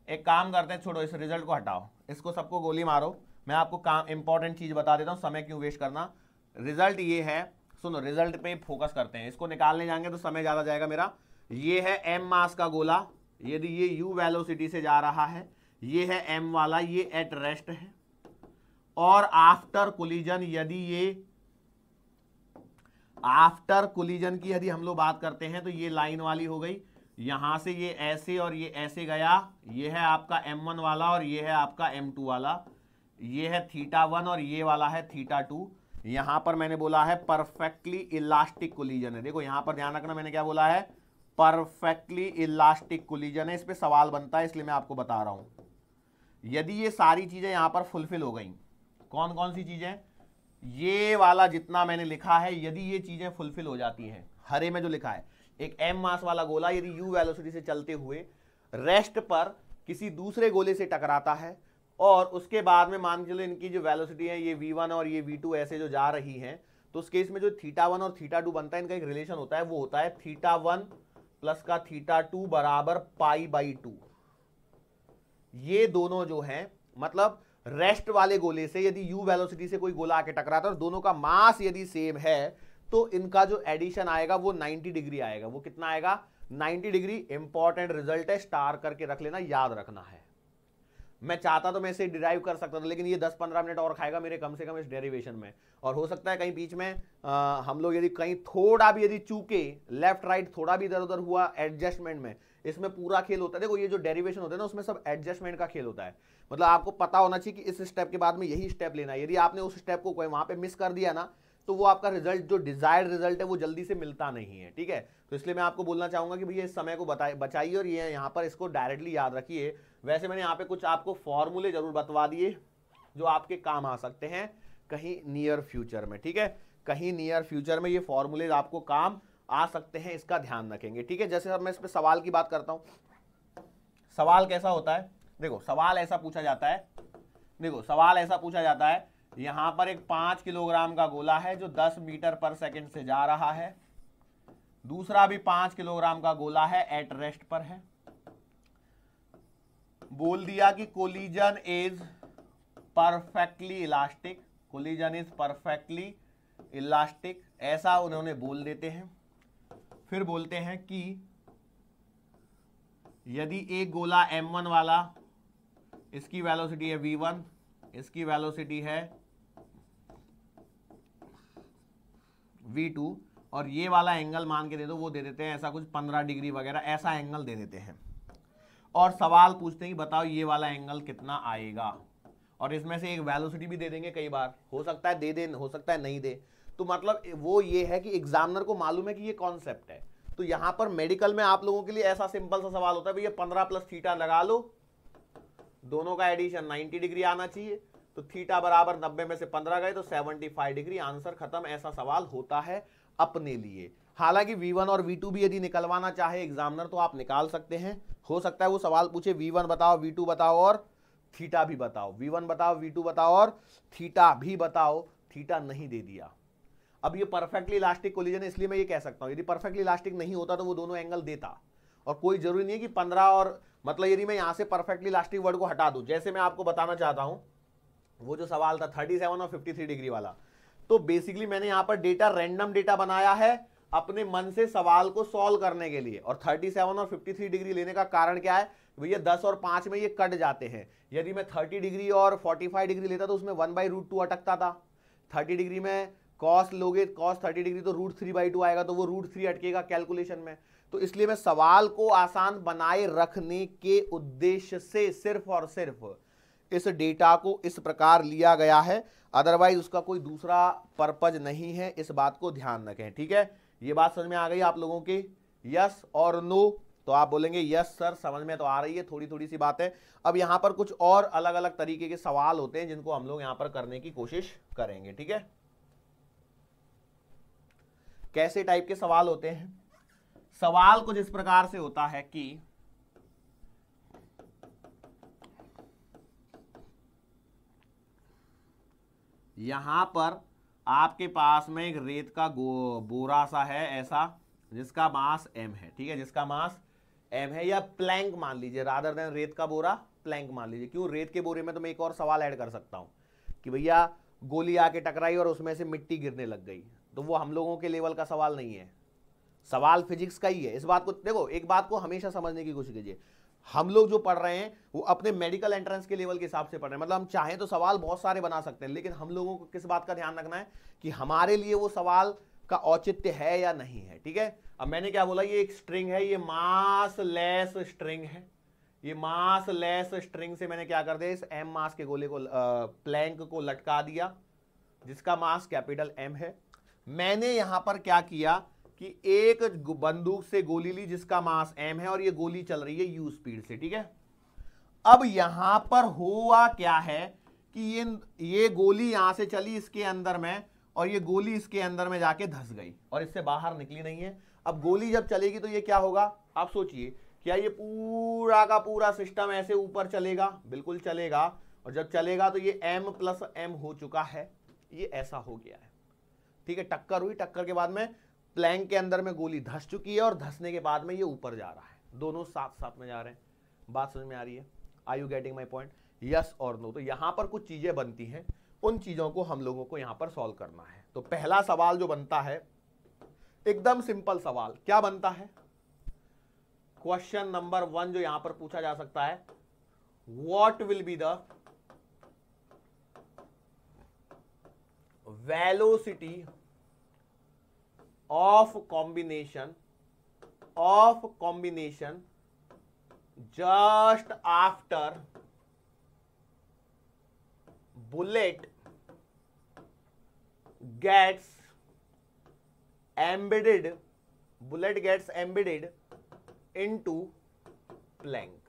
एक काम करते हैं, छोड़ो इस रिजल्ट को हटाओ, इसको सबको गोली मारो, मैं आपको काम इंपॉर्टेंट चीज बता देता हूं, समय क्यों वेस्ट करना। रिजल्ट ये है, सुनो रिजल्ट पे फोकस करते हैं, इसको निकालने जाएंगे तो समय ज्यादा जाएगा मेरा। ये है m मास का गोला, यदि ये u वेलोसिटी से जा रहा है, ये है m वाला, ये एट रेस्ट है, और आफ्टर कोलिजन यदि ये आफ्टर कोलिजन की यदि हम लोग बात करते हैं तो ये लाइन वाली हो गई, यहां से ये ऐसे और ये ऐसे गया, ये है आपका m1 वाला और ये है आपका m2 वाला, ये है θ1 और ये वाला है θ2। यहां पर मैंने बोला है परफेक्टली इलास्टिक कोलिजन है। देखो यहां पर ध्यान रखना, मैंने क्या बोला है, परफेक्टली इलास्टिक कोलिजन है। इस पे सवाल बनता है इसलिए मैं आपको बता रहा हूं। यदि ये सारी चीजें यहां पर फुलफिल हो गई, कौन कौन सी चीजें, ये वाला जितना मैंने लिखा है, यदि ये चीजें फुलफिल हो जाती हैं, हरे में जो लिखा है, एक m मास वाला गोला यदि u वेलोसिटी से चलते हुए रेस्ट पर किसी दूसरे गोले से टकराता है, और उसके बाद में मान के चलो इनकी जो वेलोसिटी है ये v1 और ये v2 ऐसे जो जा रही हैं, तो उस केस में जो θ1 और θ2 बनता है, इनका एक रिलेशन होता है, वो होता है θ1 प्लस का θ2 बराबर π/2। ये दोनों जो हैं, मतलब रेस्ट वाले गोले से यदि u वेलोसिटी से कोई गोला आके टकराता है और दोनों का मास यदि सेम है, तो इनका जो एडिशन आएगा वो 90 डिग्री आएगा। वो कितना आएगा, 90 डिग्री। इंपॉर्टेंट रिजल्ट है, स्टार करके रख लेना, याद रखना है। मैं चाहता तो मैं इसे डिराइव कर सकता था, लेकिन ये 10-15 मिनट और खाएगा मेरे कम से कम इस डेरिवेशन में, और हो सकता है कहीं बीच में हम लोग यदि कहीं थोड़ा भी यदि चूके, लेफ्ट राइट थोड़ा भी इधर उधर हुआ एडजस्टमेंट में, इसमें पूरा खेल होता है। देखो ये जो डेरिवेशन होता है ना, उसमें सब एडजस्टमेंट का खेल होता है। मतलब आपको पता होना चाहिए कि इस स्टेप के बाद में यही स्टेप लेना है। यदि आपने उस स्टेप को कोई वहां पे मिस कर दिया ना, तो वो आपका रिजल्ट जो डिजायर्ड रिजल्ट है वो जल्दी से मिलता नहीं है, ठीक है। तो इसलिए मैं आपको बोलना चाहूंगा कि भैया इस समय को बचाइए और ये यहाँ पर इसको डायरेक्टली याद रखिए। वैसे मैंने यहाँ पे कुछ आपको फॉर्मूले जरूर बतवा दिए जो आपके काम आ सकते हैं कहीं नियर फ्यूचर में, ठीक है। कहीं नियर फ्यूचर में ये फॉर्मूले आपको काम आ सकते हैं, इसका ध्यान रखेंगे, ठीक है। जैसे अब मैं इस पे सवाल की बात करता हूं, सवाल कैसा होता है, देखो सवाल ऐसा पूछा जाता है, देखो सवाल ऐसा पूछा जाता है, यहां पर एक 5 किलोग्राम का गोला है जो 10 मीटर पर सेकंड से जा रहा है, दूसरा भी 5 किलोग्राम का गोला है, एट रेस्ट पर है। बोल दिया कि collision is perfectly elastic, collision is perfectly elastic, ऐसा उन्होंने बोल देते हैं। फिर बोलते हैं कि यदि एक गोला m1 वाला, इसकी वेलोसिटी है v1, इसकी वेलोसिटी है v2, और ये वाला एंगल मान के दे दो, वो दे देते हैं ऐसा कुछ 15 डिग्री वगैरह, ऐसा एंगल दे देते हैं, और सवाल पूछते हैं कि बताओ ये वाला एंगल कितना आएगा, और इसमें से एक वेलोसिटी भी दे देंगे, कई बार हो सकता है दे दे, हो सकता है नहीं दे। तो मतलब वो ये है कि एग्जामिनर को मालूम है कि ये कॉन्सेप्ट है। तो यहां पर मेडिकल में आप लोगों के लिए ऐसा सिंपल सा सवाल होता है, भैया 15 प्लस थीटा लगा लो, दोनों का एडिशन 90 डिग्री आना चाहिए, तो थीटा बराबर 90 में से 15 गए तो 75 डिग्री, आंसर खत्म। ऐसा सवाल होता है अपने लिए। हालांकि v1 और v2 भी यदि निकलवाना चाहे एग्जामिनर तो आप निकाल सकते हैं। हो सकता है वो सवाल पूछे v1 बताओ, v2 बताओ और थीटा भी बताओ, v1 बताओ, v2 बताओ और थीटा भी बताओ, थीटा नहीं दे दिया। अब ये परफेक्टली इलास्टिक कोलिजन है, इसलिए मैं ये कह सकता हूं, यदि परफेक्टली इलास्टिक नहीं होता तो वो दोनों एंगल देता, और कोई जरूरी नहीं है कि 15 और मतलब यदि मैं यहां से परफेक्टली इलास्टिक वर्ड को हटा दूं, जैसे मैं आपको बताना चाहता हूं वो जो सवाल था 37 और 53 डिग्री वाला, तो बेसिकली मैंने यहां पर डेटा रैंडम डेटा बनाया है, अपने मन से सवाल को सॉल्व करने के लिए। और 37 और 53 डिग्री लेने का कारण क्या है भैया, 10 और 5 में ये कट जाते हैं। यदि मैं 30 डिग्री और 45 डिग्री लेता तो उसमें 1/√2 अटकता था। 30 डिग्री में कॉस लोगे, कॉस 30 डिग्री तो √3/2 आएगा, तो वो √3 अटकेगा कैलकुलेशन में। तो इसलिए मैं सवाल को आसान बनाए रखने के उद्देश्य से सिर्फ और सिर्फ इस डेटा को इस प्रकार लिया गया है, अदरवाइज उसका कोई दूसरा पर्पज नहीं है। इस बात को ध्यान रखें, ठीक है। ये बात समझ में आ गई आप लोगों के, यस और नो? तो आप बोलेंगे यस सर, समझ में तो आ रही है, थोड़ी थोड़ी सी बात है। अब यहां पर कुछ और अलग अलग तरीके के सवाल होते हैं जिनको हम लोग यहां पर करने की कोशिश करेंगे, ठीक है। कैसे टाइप के सवाल होते हैं? सवाल कुछ इस प्रकार से होता है कि यहां पर आपके पास में एक रेत का बोरा सा है ऐसा, जिसका मास m है, ठीक है, जिसका मास m है, या प्लैंक मान लीजिए, रादर देन रेत का बोरा प्लैंक मान लीजिए। क्यों? रेत के बोरे में तो मैं एक और सवाल ऐड कर सकता हूं कि भैया गोली आके टकराई और उसमें से मिट्टी गिरने लग गई, तो वो हम लोगों के लेवल का सवाल नहीं है, सवाल फिजिक्स का ही है। इस बात को देखो, एक बात को हमेशा समझने की कोशिश कीजिए, हम लोग जो पढ़ रहे हैं वो अपने मेडिकल एंट्रेंस के लेवल के हिसाब से पढ़ रहे हैं। मतलब हम चाहें तो सवाल बहुत सारे बना सकते हैं, लेकिन हम लोगों को किस बात का ध्यान रखना है कि हमारे लिए वो सवाल का औचित्य है या नहीं है, ठीक है। अब मैंने क्या बोला, ये एक स्ट्रिंग है, ये मास लेस स्ट्रिंग है, ये मास लेस स्ट्रिंग से मैंने क्या कर दिया, इस m मास के गोले को प्लैंक को लटका दिया, जिसका मास कैपिटल M है। मैंने यहां पर क्या किया कि एक बंदूक से गोली ली जिसका मास m है, और ये गोली चल रही है u स्पीड से, ठीक है। अब यहां पर हुआ क्या है कि ये गोली यहां से चली इसके अंदर में, और ये गोली इसके अंदर में जाके धंस गई और इससे बाहर निकली नहीं है। अब गोली जब चलेगी तो ये क्या होगा, आप सोचिए, क्या ये पूरा का पूरा सिस्टम ऐसे ऊपर चलेगा? बिल्कुल चलेगा। और जब चलेगा तो ये m+m हो चुका है, ये ऐसा हो गया है, ठीक है। टक्कर हुई, टक्कर के बाद में प्लैंक के अंदर में गोली धंस चुकी है, और धंसने के बाद में ये ऊपर जा रहा है, दोनों साथ साथ में जा रहे हैं। बात समझ में आ रही है? Are you getting my point? Yes और नो? तो यहां पर कुछ चीजें बनती हैं, उन चीजों को हम लोगों को यहां पर सॉल्व करना है। तो पहला सवाल जो बनता है, एकदम सिंपल सवाल क्या बनता है, क्वेश्चन नंबर 1 जो यहां पर पूछा जा सकता है, what will be the velocity of combination just after bullet gets embedded into plank,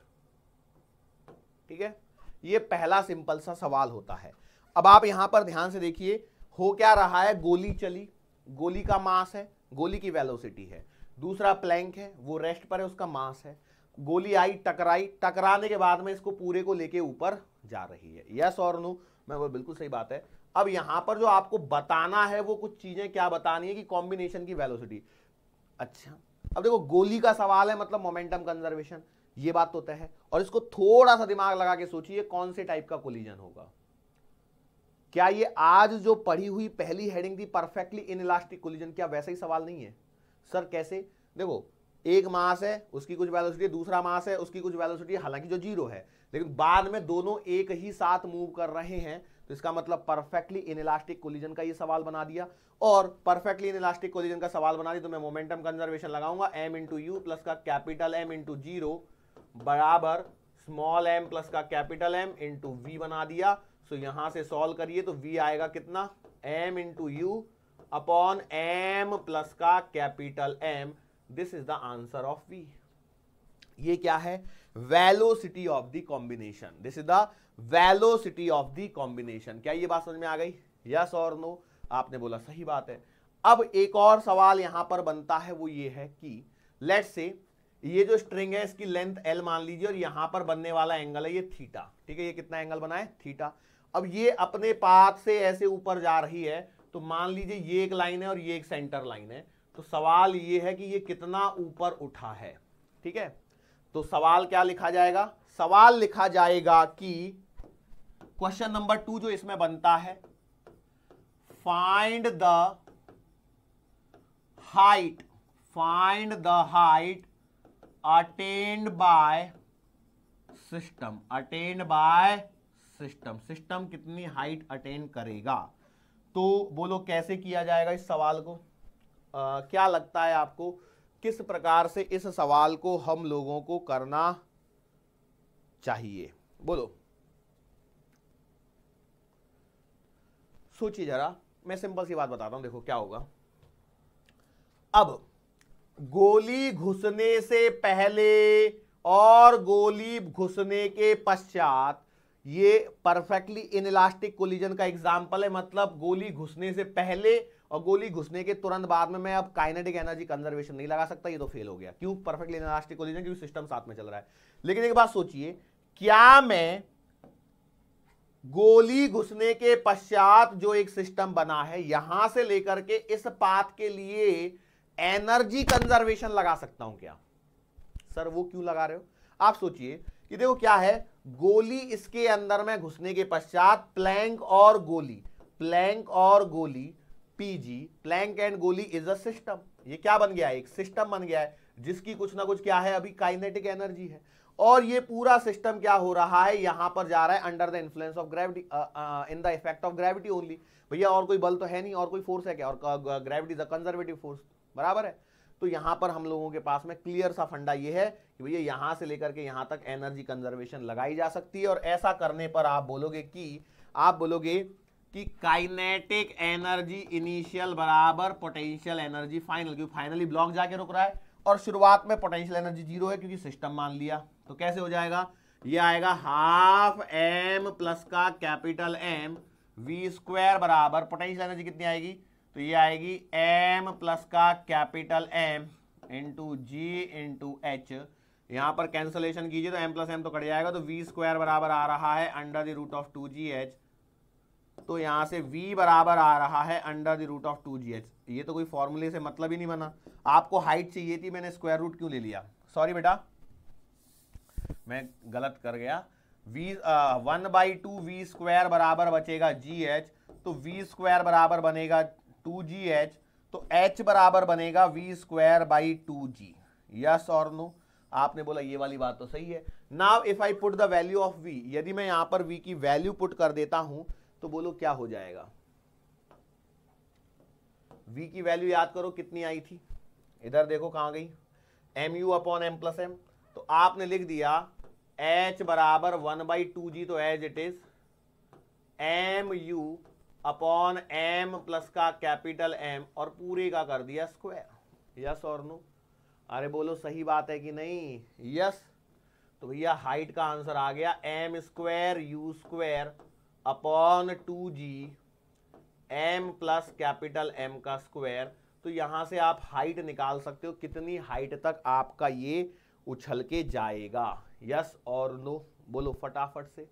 ठीक है। ये पहला सिंपल सा सवाल होता है। अब आप यहां पर ध्यान से देखिए, हो क्या रहा है, गोली चली, गोली का मास है, गोली की वेलोसिटी है, दूसरा प्लैंक है, वो रेस्ट पर है, उसका मास है। गोली आई, टकराई, टकराने के बाद में इसको पूरे को लेके ऊपर जा रही है। यस और नो? मैं बोल बिल्कुल सही बात है। अब यहां पर जो आपको बताना है वो कुछ चीजें क्या बतानी है कि कॉम्बिनेशन की वेलोसिटी। अच्छा, अब देखो गोली का सवाल है, मतलब मोमेंटम कंजर्वेशन, ये बात तो तय है। और इसको थोड़ा सा दिमाग लगा के सोचिए, कौन से टाइप का कोलिजन होगा। क्या ये आज जो पढ़ी हुई पहली हेडिंग थी परफेक्टली इनइलास्टिक कोलिजन, क्या वैसा ही सवाल नहीं है? सर कैसे? देखो, एक मास है, उसकी कुछ वेलोसिटी है, दूसरा मास है, उसकी कुछ वेलोसिटी है, हालांकि जो 0 है, लेकिन बाद में दोनों एक ही साथ मूव कर रहे हैं, तो इसका मतलब परफेक्टली इनइलास्टिक कोलिजन का ये सवाल बना दिया। और परफेक्टली इनइलास्टिक कोलिजन का सवाल बना दिया तो मैं मोमेंटम कंजर्वेशन लगाऊंगा, m×u प्लस का कैपिटल M×0 बराबर स्मॉल m प्लस का कैपिटल M×v बना दिया। तो यहां से सॉल्व करिए तो v आएगा कितना, m×u अपॉन m प्लस का capital M। This is the answer of v। ये क्या है, velocity of the combination. This is the velocity of the combination. क्या ये बात समझ में आ गई? यस और नो? आपने बोला सही बात है। अब एक और सवाल यहां पर बनता है, वो ये है कि लेट्स से ये जो स्ट्रिंग है इसकी लेंथ l मान लीजिए, और यहां पर बनने वाला एंगल है ये थीटा, ठीक है। ये कितना एंगल बना है, थीटा। अब ये अपने पाथ से ऐसे ऊपर जा रही है, तो मान लीजिए ये एक लाइन है और ये एक सेंटर लाइन है। तो सवाल ये है कि ये कितना ऊपर उठा है, ठीक है। तो सवाल क्या लिखा जाएगा, सवाल लिखा जाएगा कि क्वेश्चन नंबर 2 जो इसमें बनता है, find the height, find the height attend by system, attend by system, system कितनी हाइट अटेन करेगा। तो बोलो कैसे किया जाएगा इस सवाल को, क्या लगता है आपको किस प्रकार से इस सवाल को हम लोगों को करना चाहिए, बोलो सोचिए जरा। मैं सिंपल सी बात बताता हूं, देखो क्या होगा। अब गोली घुसने से पहले और गोली घुसने के पश्चात, ये परफेक्टली इनइलास्टिक कोलिजन का एग्जांपल है। मतलब गोली घुसने से पहले और गोली घुसने के तुरंत बाद में मैं अब काइनेटिक एनर्जी कंजर्वेशन नहीं लगा सकता, ये तो फेल हो गया। क्यों? परफेक्टली इनइलास्टिक कोलिजन, क्योंकि सिस्टम साथ में चल रहा है। लेकिन एक बात सोचिए, क्या मैं गोली घुसने के पश्चात जो एक सिस्टम बना है यहां से लेकर के इस पाथ के लिए एनर्जी कंजर्वेशन लगा सकता हूं क्या? सर वो क्यों लगा रहे हो? आप सोचिए कि देखो क्या है, गोली इसके अंदर में घुसने के पश्चात प्लैंक और गोली, प्लैंक और गोली पीजी, प्लैंक एंड गोली इज अ सिस्टम। ये क्या बन गया है? एक सिस्टम बन गया है जिसकी कुछ ना कुछ क्या है, अभी काइनेटिक एनर्जी है। और ये पूरा सिस्टम क्या हो रहा है, यहां पर जा रहा है under the influence of gravity, in the effect of gravity only. भैया और कोई बल तो है नहीं, और कोई फोर्स है क्या? और gravity is a conservative force, बराबर है। तो यहां पर हम लोगों के पास में क्लियर सा फंडा ये है कि भैया यहां से लेकर के यहां तक एनर्जी कंजर्वेशन लगाई जा सकती है। और ऐसा करने पर आप बोलोगे कि काइनेटिक एनर्जी इनिशियल बराबर पोटेंशियल एनर्जी फाइनल, क्योंकि फाइनली ब्लॉक जाके रुक रहा है और शुरुआत में पोटेंशियल एनर्जी 0 है क्योंकि सिस्टम मान लिया। तो कैसे हो जाएगा? ये आएगा हाफ एम प्लस का कैपिटल एम वी स्क्वायर बराबर पोटेंशियल एनर्जी कितनी आएगी? तो ये आएगी एम प्लस का कैपिटल एम इंटू जी इंटू एच। यहां पर कैंसलेशन कीजिए तो एम प्लस एम तो कट जाएगा, तो वी स्क्वायर बराबर आ रहा है under the root of 2gh। तो यहां से v बराबर आ रहा है under the root of 2gh। ये तो कोई फॉर्मूले से मतलब ही नहीं बना। आपको हाइट चाहिए थी, मैंने स्क्वायर रूट क्यों ले लिया? सॉरी बेटा, मैं गलत कर गया। v 1/2 वी स्क्वायर बराबर बचेगा gh, तो v स्क्वायर बराबर बनेगा 2gh, तो h बराबर बनेगा v square by 2g। Yes और नो? आपने बोला ये वाली बात तो सही है। Now if I put the value of v, यदि मैं यहां पर v की वैल्यू पुट कर देता हूं तो बोलो क्या हो जाएगा? v की वैल्यू याद करो कितनी आई थी, इधर देखो कहां गई, mu upon M plus M. तो आपने लिख दिया h बराबर 1/2g, तो as it is mu upon M plus का कैपिटल एम और पूरे का कर दिया स्क्वायर। यस और नो? अरे बोलो सही बात है कि नहीं? यस। तो भैया हाइट का आंसर आ गया M square U square upon 2g M plus capital M का स्क्वायर। तो यहां से आप हाइट निकाल सकते हो, कितनी हाइट तक आपका ये उछल के जाएगा। यस और नो? बोलो फटाफट से,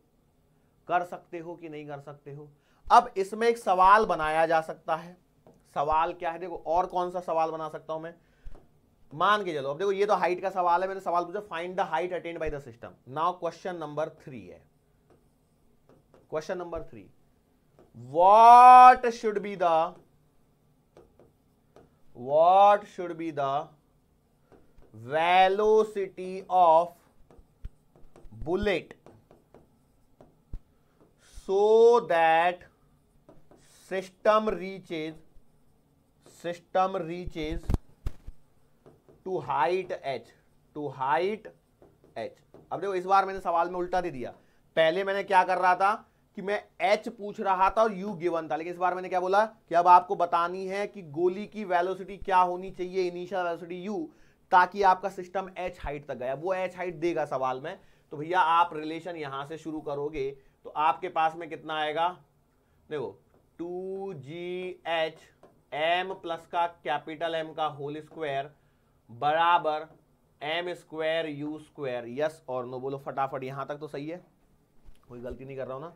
कर सकते हो कि नहीं कर सकते हो? अब इसमें एक सवाल बनाया जा सकता है। सवाल क्या है? देखो और कौन सा सवाल बना सकता हूं मैं, मान के चलो। अब देखो ये तो हाइट का सवाल है, मैंने सवाल पूछा find the height attend by the system. Now question number 3 है, question number 3, what should be the velocity of bullet so that system reaches to height h, अब देखो इस बार मैंने सवाल में उल्टा दे दिया। पहले मैंने क्या कर रहा था कि मैं h पूछ रहा था और u गिवन था, लेकिन इस बार मैंने क्या बोला कि अब आपको बतानी है कि गोली की वेलोसिटी क्या होनी चाहिए, इनिशियल वेलोसिटी u, ताकि आपका सिस्टम h हाइट तक गया। वो h हाइट देगा सवाल में। तो भैया आप रिलेशन यहां से शुरू करोगे तो आपके पास में कितना आएगा? देखो 2gh m प्लस का कैपिटल M का होल स्क्वायर बराबर m square u square. Yes और नो? बोलो फटाफट, यहां तक तो सही है, कोई गलती नहीं कर रहा हूं ना?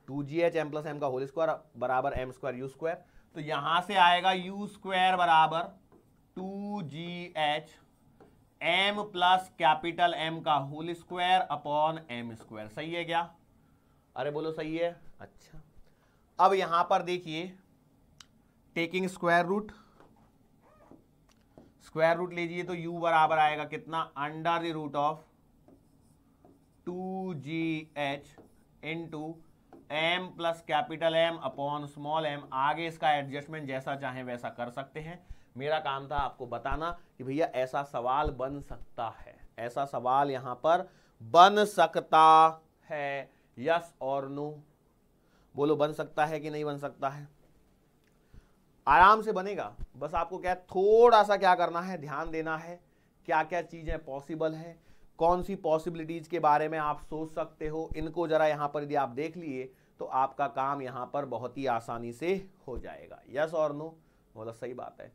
2gh m प्लस m का होल स्क्वायर बराबर m स्क्वायर u स्क्वायर। तो यहां से आएगा u स्क्वायर बराबर 2gh m plus capital M का whole square upon m square. सही है क्या? अरे बोलो सही है। अच्छा, अब यहां पर देखिए taking square root, square root लीजिए तो u बराबर आएगा कितना, under the root of 2gh into m plus capital M upon small m। आगे इसका एडजस्टमेंट जैसा चाहे वैसा कर सकते हैं। मेरा काम था आपको बताना कि भैया ऐसा सवाल बन सकता है, ऐसा सवाल यहां पर बन सकता है, यस और नो। बोलो बन सकता है कि नहीं बन सकता है? आराम से बनेगा, बस आपको क्या थोड़ा सा क्या करना है, ध्यान देना है क्या क्या चीजें पॉसिबल है, कौन सी पॉसिबिलिटीज के बारे में आप सोच सकते हो। इनको जरा यहां पर यदि आप देख लिए तो आपका काम यहां पर बहुत ही आसानी से हो जाएगा। यस और नो? बोलो सही बात है।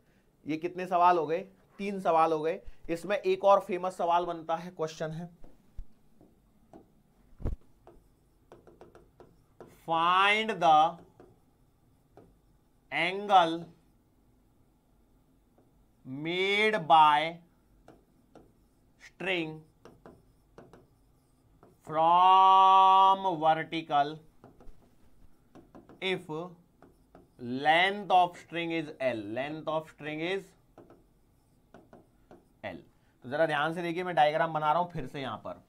ये कितने सवाल हो गए? 3 सवाल हो गए। इसमें एक और फेमस सवाल बनता है, क्वेश्चन है find the angle made by string from vertical if length of string is L। Length of string is L। तो जरा ध्यान से देखिए, मैं डायग्राम बना रहा हूं फिर से यहां पर।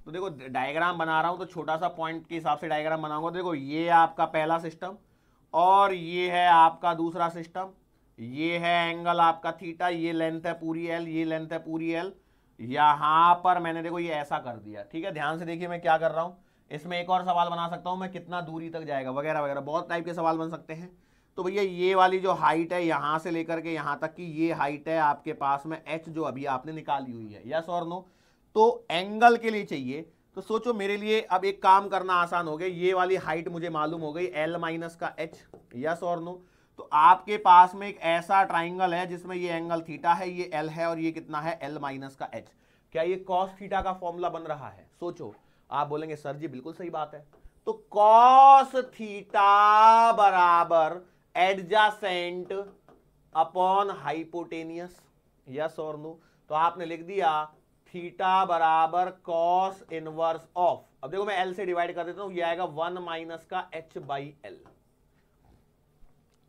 तो देखो डायग्राम बना रहा हूं तो छोटा सा पॉइंट के हिसाब से डायग्राम बनाऊंगा। देखो ये आपका पहला सिस्टम और ये है आपका दूसरा सिस्टम। ये है एंगल आपका थीटा, ये लेंथ है पूरी L, ये लेंथ है पूरी L। यहां पर मैंने देखो ये ऐसा कर दिया, ठीक है। ध्यान से देखिए मैं क्या कर रहा हूं। इसमें एक और सवाल बना सकता हूं मैं, कितना दूरी तक जाएगा वगैरह वगैरह, बहुत टाइप के सवाल बन सकते हैं। तो भैया ये वाली जो हाइट है यहां से लेकर के यहां तक की, ये हाइट है आपके पास में h, जो अभी आपने निकाली हुई है। यस और नो? तो एंगल के लिए चाहिए तो सोचो मेरे लिए अब एक काम करना आसान हो गया। ये वाली हाइट मुझे मालूम हो गई, L माइनस का h। यस और नो? तो आपके पास में एक ऐसा ट्राइंगल है जिसमें ये एंगल थीटा है, ये L है और ये कितना है, L माइनस का h। क्या ये कॉस थीटा का फॉर्मूला बन रहा है? सोचो। आप बोलेंगे सर जी बिल्कुल सही बात है। तो कॉस थीटा बराबर एडजासेंट अपॉन हाइपोटेनियस। यस और नो? तो आपने लिख दिया थीटा बराबर कॉस इनवर्स ऑफ, अब देखो मैं L से डिवाइड कर देता हूं, ये आएगा 1 माइनस का h बाई L।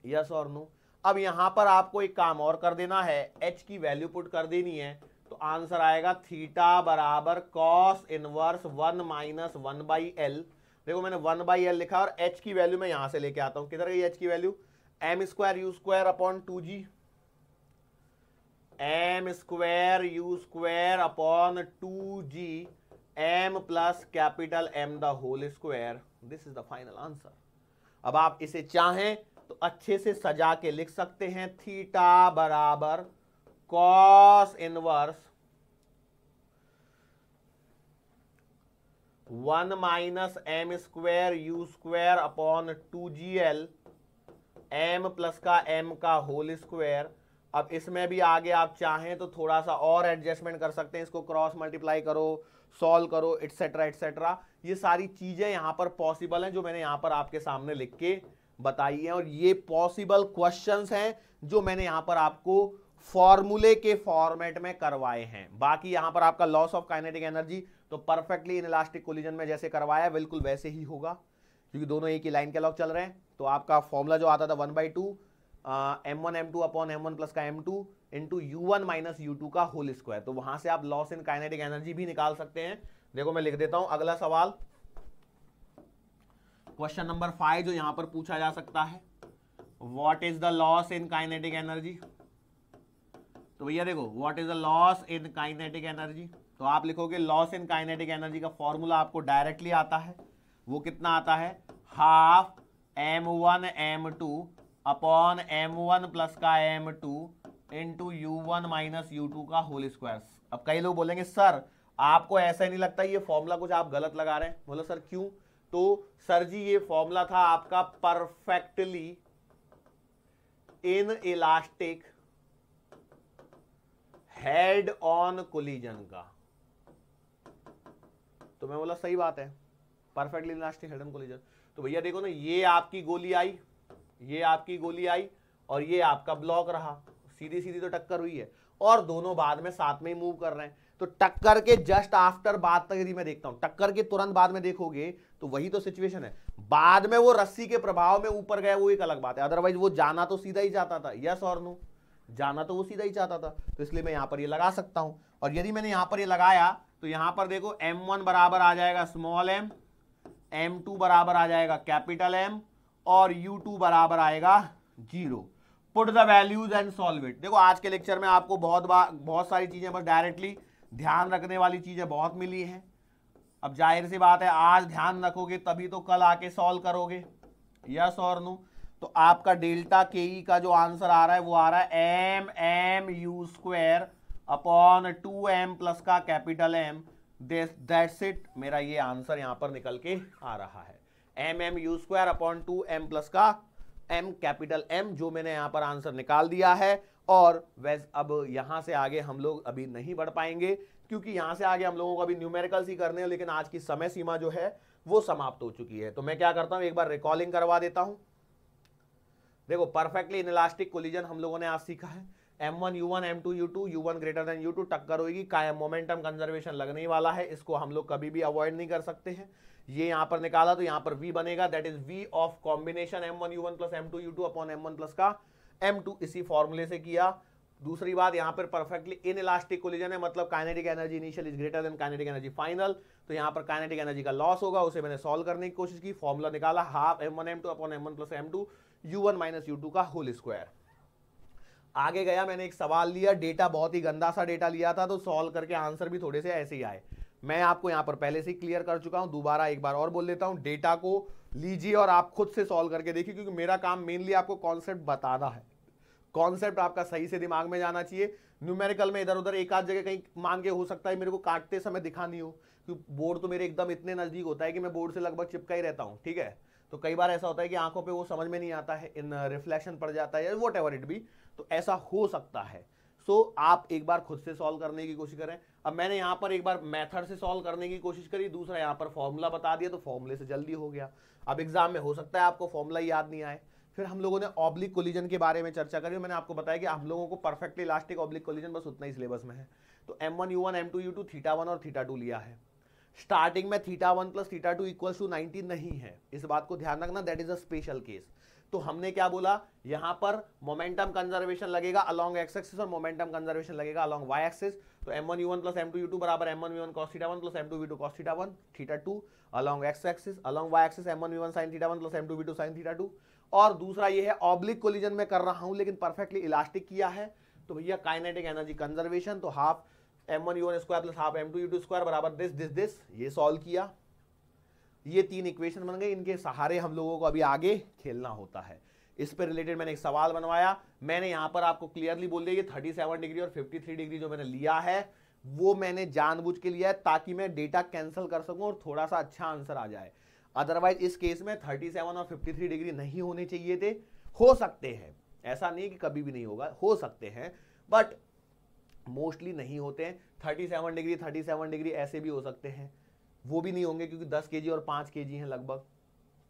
यस और नो? अब यहां पर आपको एक काम और कर देना है, h की वैल्यू पुट कर देनी है। तो आंसर आएगा थीटा बराबर cos inverse 1 minus 1 by L। देखो मैंने 1 बाई L लिखा और h की वैल्यू मैं यहां से लेके आता हूं। किधर गई h की वैल्यू? m square U square upon 2g, m square U square upon 2g m plus capital M the whole square. This is the final answer. अब आप इसे चाहें तो अच्छे से सजा के लिख सकते हैं, थीटा बराबर cos inverse 1 minus m square U square upon 2gl m plus का m का होल स्क्वायर। अब इसमें भी आगे आप चाहें तो थोड़ा सा और एडजस्टमेंट कर सकते हैं, इसको क्रॉस मल्टीप्लाई करो, सॉल्व करो, एटसेट्रा एटसेट्रा। ये सारी चीजें यहां पर पॉसिबल हैं जो मैंने यहां पर आपके सामने लिख के बताई है, और ये पॉसिबल क्वेश्चंस हैं जो मैंने यहां पर आपको फॉर्मूले के फॉर्मेट में करवाए हैं। बाकी यहां पर आपका लॉस ऑफ काइनेटिक एनर्जी तो परफेक्टली इनइलास्टिक कोलिजन में जैसे करवाया बिल्कुल वैसे ही होगा, क्योंकि दोनों एक ही लाइन के लॉग चल रहे हैं। तो आपका फॉर्मूला जो आता था 1/2 m1 m2 upon m1 plus का m2 into u1 minus u2 का होल स्क्वायर। तो वहां से आप लॉस इन काइनेटिक एनर्जी भी निकाल सकते हैं। देखो मैं लिख देता हूं अगला सवाल, क्वेश्चन नंबर 5 जो यहां पर पूछा जा सकता है, what is the loss in kinetic energy. तो भैया देखो what is the loss in kinetic energy, तो आप लिखोगे लॉस इन काइनेटिक एनर्जी का फॉर्मूला आपको डायरेक्टली आता है। वो कितना आता है, half m1 m2 upon m1 plus का m2 into u1 minus u2 का होल स्क्वायर। अब कई लोग बोलेंगे सर आपको ऐसा नहीं लगता ये फॉर्मूला कुछ आप गलत लगा रहे हैं? बोलो सर क्यों? तो सर जी ये फॉर्मूला था आपका perfectly in elastic head on collision का। तो मैं बोला सही बात है, perfectly elastic head on collision. तो भैया देखो ना, ये आपकी गोली आई, ये आपकी गोली आई और ये आपका ब्लॉक रहा, सीधी सीधी तो टक्कर हुई है, और दोनों बाद में साथ में ही मूव कर रहे हैं। तो टक्कर के जस्ट आफ्टर बाद तक यदि मैं देखता हूं, टक्कर के तुरंत बाद में देखोगे तो वही तो सिचुएशन है। बाद में वो रस्सी के प्रभाव में ऊपर गया वो एक अलग बात है, अदरवाइज वो जाना तो सीधा ही जाता था। यस और नो? जाना तो वो सीधा ही चाहता था, तो इसलिए मैं यहां पर ये लगा सकता हूं। और यदि मैंने यहां पर ये लगाया तो यहां पर देखो m1 बराबर आ जाएगा स्मॉल m, m2 बराबर आ जाएगा कैपिटल M, और u2 बराबर आएगा 0। Put the values and solve it. देखो आज के लेक्चर में आपको बहुत सारी चीजें बस डायरेक्टली ध्यान रखने वाली चीजें बहुत मिली हैं। अब जाहिर सी बात है आज ध्यान रखोगे तभी तो कल आके सॉल्व करोगे, यस और नो। तो आपका डेल्टा के ई का जो आंसर आ रहा है वो आ रहा है M M U square upon 2m plus का कैपिटल M, दैट्स इट। मेरा ये आंसर यहां पर निकल के आ रहा है M M U square upon 2m plus का M कैपिटल M, जो मैंने यहां पर आंसर निकाल दिया है। और वैसे अब यहां से आगे हम लोग अभी नहीं बढ़ पाएंगे क्योंकि यहां से आगे हम लोगों को अभी न्यूमेरिकल्स ही करने हैं, लेकिन आज की समय सीमा जो है वो समाप्त हो चुकी है। तो मैं क्या करता हूं, एक बार रिकॉलिंग करवा देता हूं। देखो परफेक्टली इनइलास्टिक कोलिजन हम लोगों ने आज सीखा है, m1 u1 m2 u2 u1 greater than u2, टक्कर होगी, कायम मोमेंटम कंजर्वेशन लगने ही वाला है, इसको हम लोग कभी भी अवॉइड नहीं कर सकते हैं। ये यहां पर निकाला तो यहां पर v बनेगा, that is v of combination m1 u1 plus m2 u2 upon m1 plus का m2, इसी फॉर्मूले से किया। दूसरी बात यहां पर परफेक्टली इनइलास्टिक कोलिजन है, मतलब kinetic energy initial is greater than kinetic energy final, तो यहां पर काइनेटिक एनर्जी का लॉस होगा, उसे मैंने सॉल्व करने की कोशिश की, फॉर्मूला निकाला half m1 m2 upon m1 plus m2 u1 minus u2 का होल स्क्वायर। आगे गया, मैंने एक सवाल लिया, डेटा बहुत ही गंदा सा डेटा लिया था, तो सॉल्व करके आंसर भी थोड़े से ऐसे ही आए। मैं आपको यहां पर पहले से ही क्लियर कर चुका हूं, दोबारा एक बार और बोल देता हूं, डेटा को लीजिए और आप खुद से सॉल्व करके देखिए, क्योंकि मेरा काम मेनली आपको कॉन्सेप्ट बताना है। कॉन्सेप्ट आपका सही से दिमाग में जाना चाहिए। न्यूमेरिकल में इधर उधर एक आध जगह कहीं मांगे हो सकता है मेरे को काटते समय दिखानी हो, क्योंकि बोर्ड तो मेरे एकदम इतने नजदीक होता है कि मैं बोर्ड से लगभग चिपका ही रहता हूँ, ठीक है। तो कई बार ऐसा होता है कि आंखों पे वो समझ में नहीं आता है, इन रिफ्लेक्शन पड़ जाता है या वॉट एवर इट बी, तो ऐसा हो सकता है। सो आप एक बार खुद से सॉल्व करने की कोशिश करें। अब मैंने यहाँ पर एक बार मेथड से सॉल्व करने की कोशिश करी, दूसरा यहाँ पर फॉर्मूला बता दिया, तो फॉर्मूले से जल्दी हो गया। अब एग्जाम में हो सकता है आपको फॉर्मूला याद नहीं आए। फिर हम लोगों ने ऑब्लिक कोलिजन के बारे में चर्चा करी, मैंने आपको बताया कि हम लोगों को परफेक्टली इलास्टिक ऑब्लिक कोलिजन बस उतना ही सिलेबस में है। तो m1 u1 m2 u2 θ1 और θ2 लिया है। स्टार्टिंग में θ1 प्लस θ2 इक्वल्स टू 90 नहीं है, इस बात को ध्यान रखना, that is a special case. तो हमने क्या बोला, यहां पर मोमेंटम कंजर्वेशन लगेगा अलोंग एक्स एक्सिस और मोमेंटम कंजर्वेशन लगेगा अलोंग वाई एक्सिस। तो m1 u1 plus m2 u2 बराबर m1 v1 cos θ1 plus m2 v2 cos θ1 θ2 along x axis, along Y axis m1 v1 sin θ1 plus m2 v2 sin θ2। और दूसरा ये है oblique collision में कर रहा हूं लेकिन परफेक्टली इलास्टिक किया है, तो भैया काइनेटिक एनर्जी कंजर्वेशन, तो half m1 u1 square plus half m2 u2 square बराबर दिस, ये सॉल्व किया। ये तीन इक्वेशन बन गए, इनके सहारे हम लोगों को अभी आगे खेलना होता है। इस पे रिलेटेड मैंने एक सवाल बनवाया, मैंने यहां पर आपको क्लियरली बोल दिया, ये 37 डिग्री और 53 डिग्री जो मैंने लिया है वो मैंने जानबूझ के लिया है ताकि मैं डेटा कैंसिल कर सकूं और थोड़ा सा अच्छा आंसर आ जाए। अदरवाइज इस केस में 37 और 53 डिग्री नहीं होने चाहिए थे, हो सकते हैं, ऐसा नहीं कि कभी भी नहीं होगा, हो सकते हैं बट मोस्टली नहीं होते हैं। 37 डिग्री ऐसे भी हो सकते हैं, वो भी नहीं होंगे क्योंकि 10 kg और 5 kg हैं लगभग,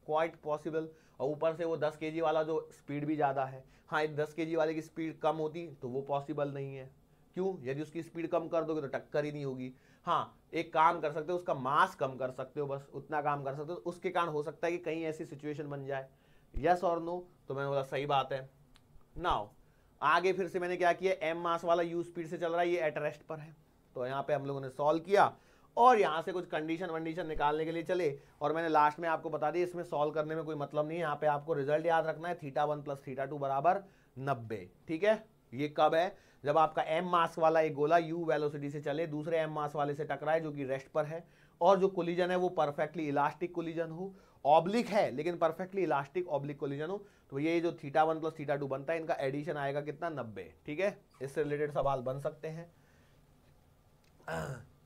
क्वाइट पॉसिबल। और ऊपर से वो 10 kg वाला जो स्पीड भी ज़्यादा है, हाँ 10 kg वाले की स्पीड कम होती तो वो पॉसिबल नहीं है। क्यों, यदि उसकी स्पीड कम कर दोगे तो टक्कर ही नहीं होगी। हाँ एक काम कर सकते हो, उसका मास कम कर सकते हो, बस उतना काम कर सकते हो, उसके कारण हो सकता है कि कहीं ऐसी सिचुएशन बन जाए। यस और नो, तो मैंने बोला सही बात है। नाउ आगे फिर से मैंने क्या किया, एम मास वाला यू स्पीड से चल रहा है, ये एट रेस्ट पर है, तो यहाँ पे हम लोगों ने सॉल्व किया और यहाँ से कुछ कंडीशन वंडीशन निकालने के लिए चले। और मैंने लास्ट में आपको बता दिया इसमें सॉल्व करने में कोई मतलब नहीं है, यहाँ पे आपको रिजल्ट याद रखना है, θ1 प्लस θ2 बराबर 90। ठीक है, ये कब है, जब आपका एम मास वाला एक गोला यू वेलोसिटी से चले, दूसरे एम मास वाले से टकराए जो कि रेस्ट पर है, और जो कोलिजन है वो परफेक्टली इलास्टिक कोलिजन हो, ऑब्लिक है लेकिन परफेक्टली इलास्टिक ऑब्लिक कोलिजन हो, तो ये जो θ1 प्लस θ2 बनता है इनका एडिशन आएगा कितना, 90। ठीक है, इससे रिलेटेड सवाल बन सकते हैं।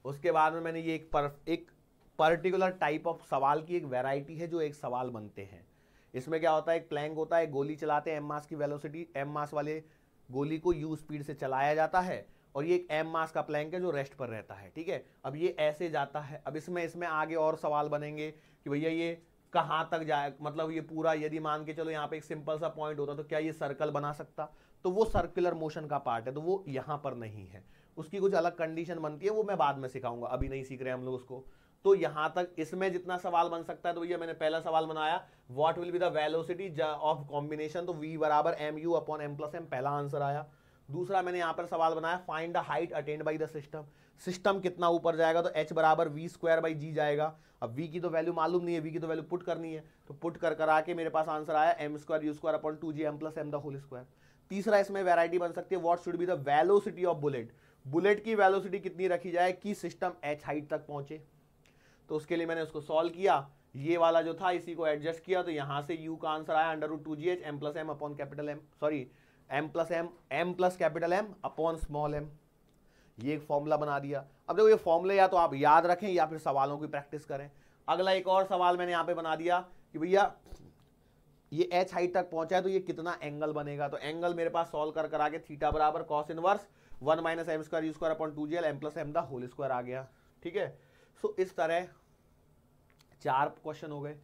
उसके बाद में मैंने ये एक पर्टिकुलर टाइप ऑफ सवाल की एक वैरायटी है जो एक सवाल बनते हैं। इसमें क्या होता है, एक प्लैंक होता है, गोली चलाते हैं, एम मास की वेलोसिटी, एम मास वाले गोली को यू स्पीड से चलाया जाता है, और ये एक एम मास का प्लैंक है जो रेस्ट पर रहता है। ठीक है, अब ये ऐसे जाता है। अब इसमें आगे और सवाल बनेंगे कि भैया ये कहाँ तक जाए, मतलब ये पूरा, यदि मान के चलो यहाँ पे एक सिंपल सा पॉइंट होता तो क्या ये सर्कल बना सकता, तो वो सर्कुलर मोशन का पार्ट है, तो वो यहाँ पर नहीं है, उसकी कुछ अलग कंडीशन बनती है, वो मैं बाद में सिखाऊंगा, अभी नहीं सीख रहे हम लोग उसको। तो यहां तक इसमें जितना सवाल बन सकता है, तो भैया मैंने पहला सवाल बनाया, what will be the velocity of combination, तो v बराबर mu upon m plus m, पहला आंसर आया। दूसरा मैंने यहां पर सवाल बनाया find the height attend by the system, system कितना ऊपर जाएगा, तो h बराबर वी स्क्वायर बाई जी जाएगा। अब v की तो वैल्यू मालूम नहीं है, v की तो वैल्यू पुट करनी है, तो पुट कर आके मेरे पास आंसर आया M square U square upon 2gm plus m the whole square. तीसरा इसमें वैरायटी बन सकती है what should be the velocity of bullet, bullet की वेलोसिटी कितनी रखी जाए कि सिस्टम h हाइट तक पहुंचे। तो उसके लिए मैंने उसको सॉल्व किया, ये वाला जो था इसी को एडजस्ट किया, तो यहां से u का आंसर आया under root 2gh m plus m upon capital m, sorry m plus capital m upon small m। ये एक फॉर्मूला बना दिया। अब देखो ये फॉर्मूले या तो आप याद रखें या फिर सवालों की प्रैक्टिस करें। अगला एक और सवाल मैंने यहाँ पे बना दिया कि भैया ये h हाइट तक पहुंचा है तो ये कितना एंगल बनेगा, तो एंगल मेरे पास सॉल्व कर आके थीटा बराबर cos inverse 1 minus M square U square upon 2gl m plus m the whole square आ गया। ठीक है, सो इस तरह 4 क्वेश्चन हो गए।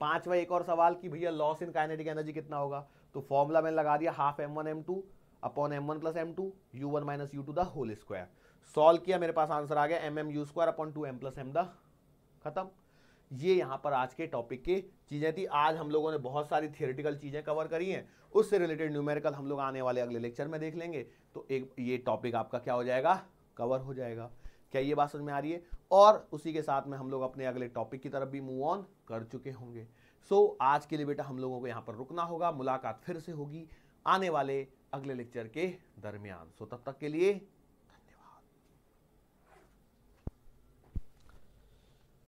पांचवा एक और सवाल कि भैया लॉस इन काइनेटिक एनर्जी कितना होगा, तो फॉर्मूला मैंने लगा दिया half m1 m2 upon m1 plus m2 u1 minus u2 the whole square. Solve किया, मेरे पास आंसर आ गया mm u square upon 2m plus m the, खत्म। ये यहाँ पर आज के टॉपिक की चीजें थी। आज हम लोगों ने बहुत सारी थियोरेटिकल चीजें कवर करी हैं, उससे रिलेटेड न्यूमेरिकल हम लोग आने वाले अगले लेक्चर में देख लेंगे, तो एक ये टॉपिक आपका क्या हो जाएगा, कवर हो जाएगा। क्या ये बात समझ में आ रही है? और उसी के साथ में हम लोग अपने अगले टॉपिक की तरफ भी मूव ऑन कर चुके होंगे। सो आज के लिए बेटा हम लोगों को यहाँ पर रुकना होगा, मुलाकात फिर से होगी आने वाले अगले लेक्चर के दरमियान। सो तब तक के लिए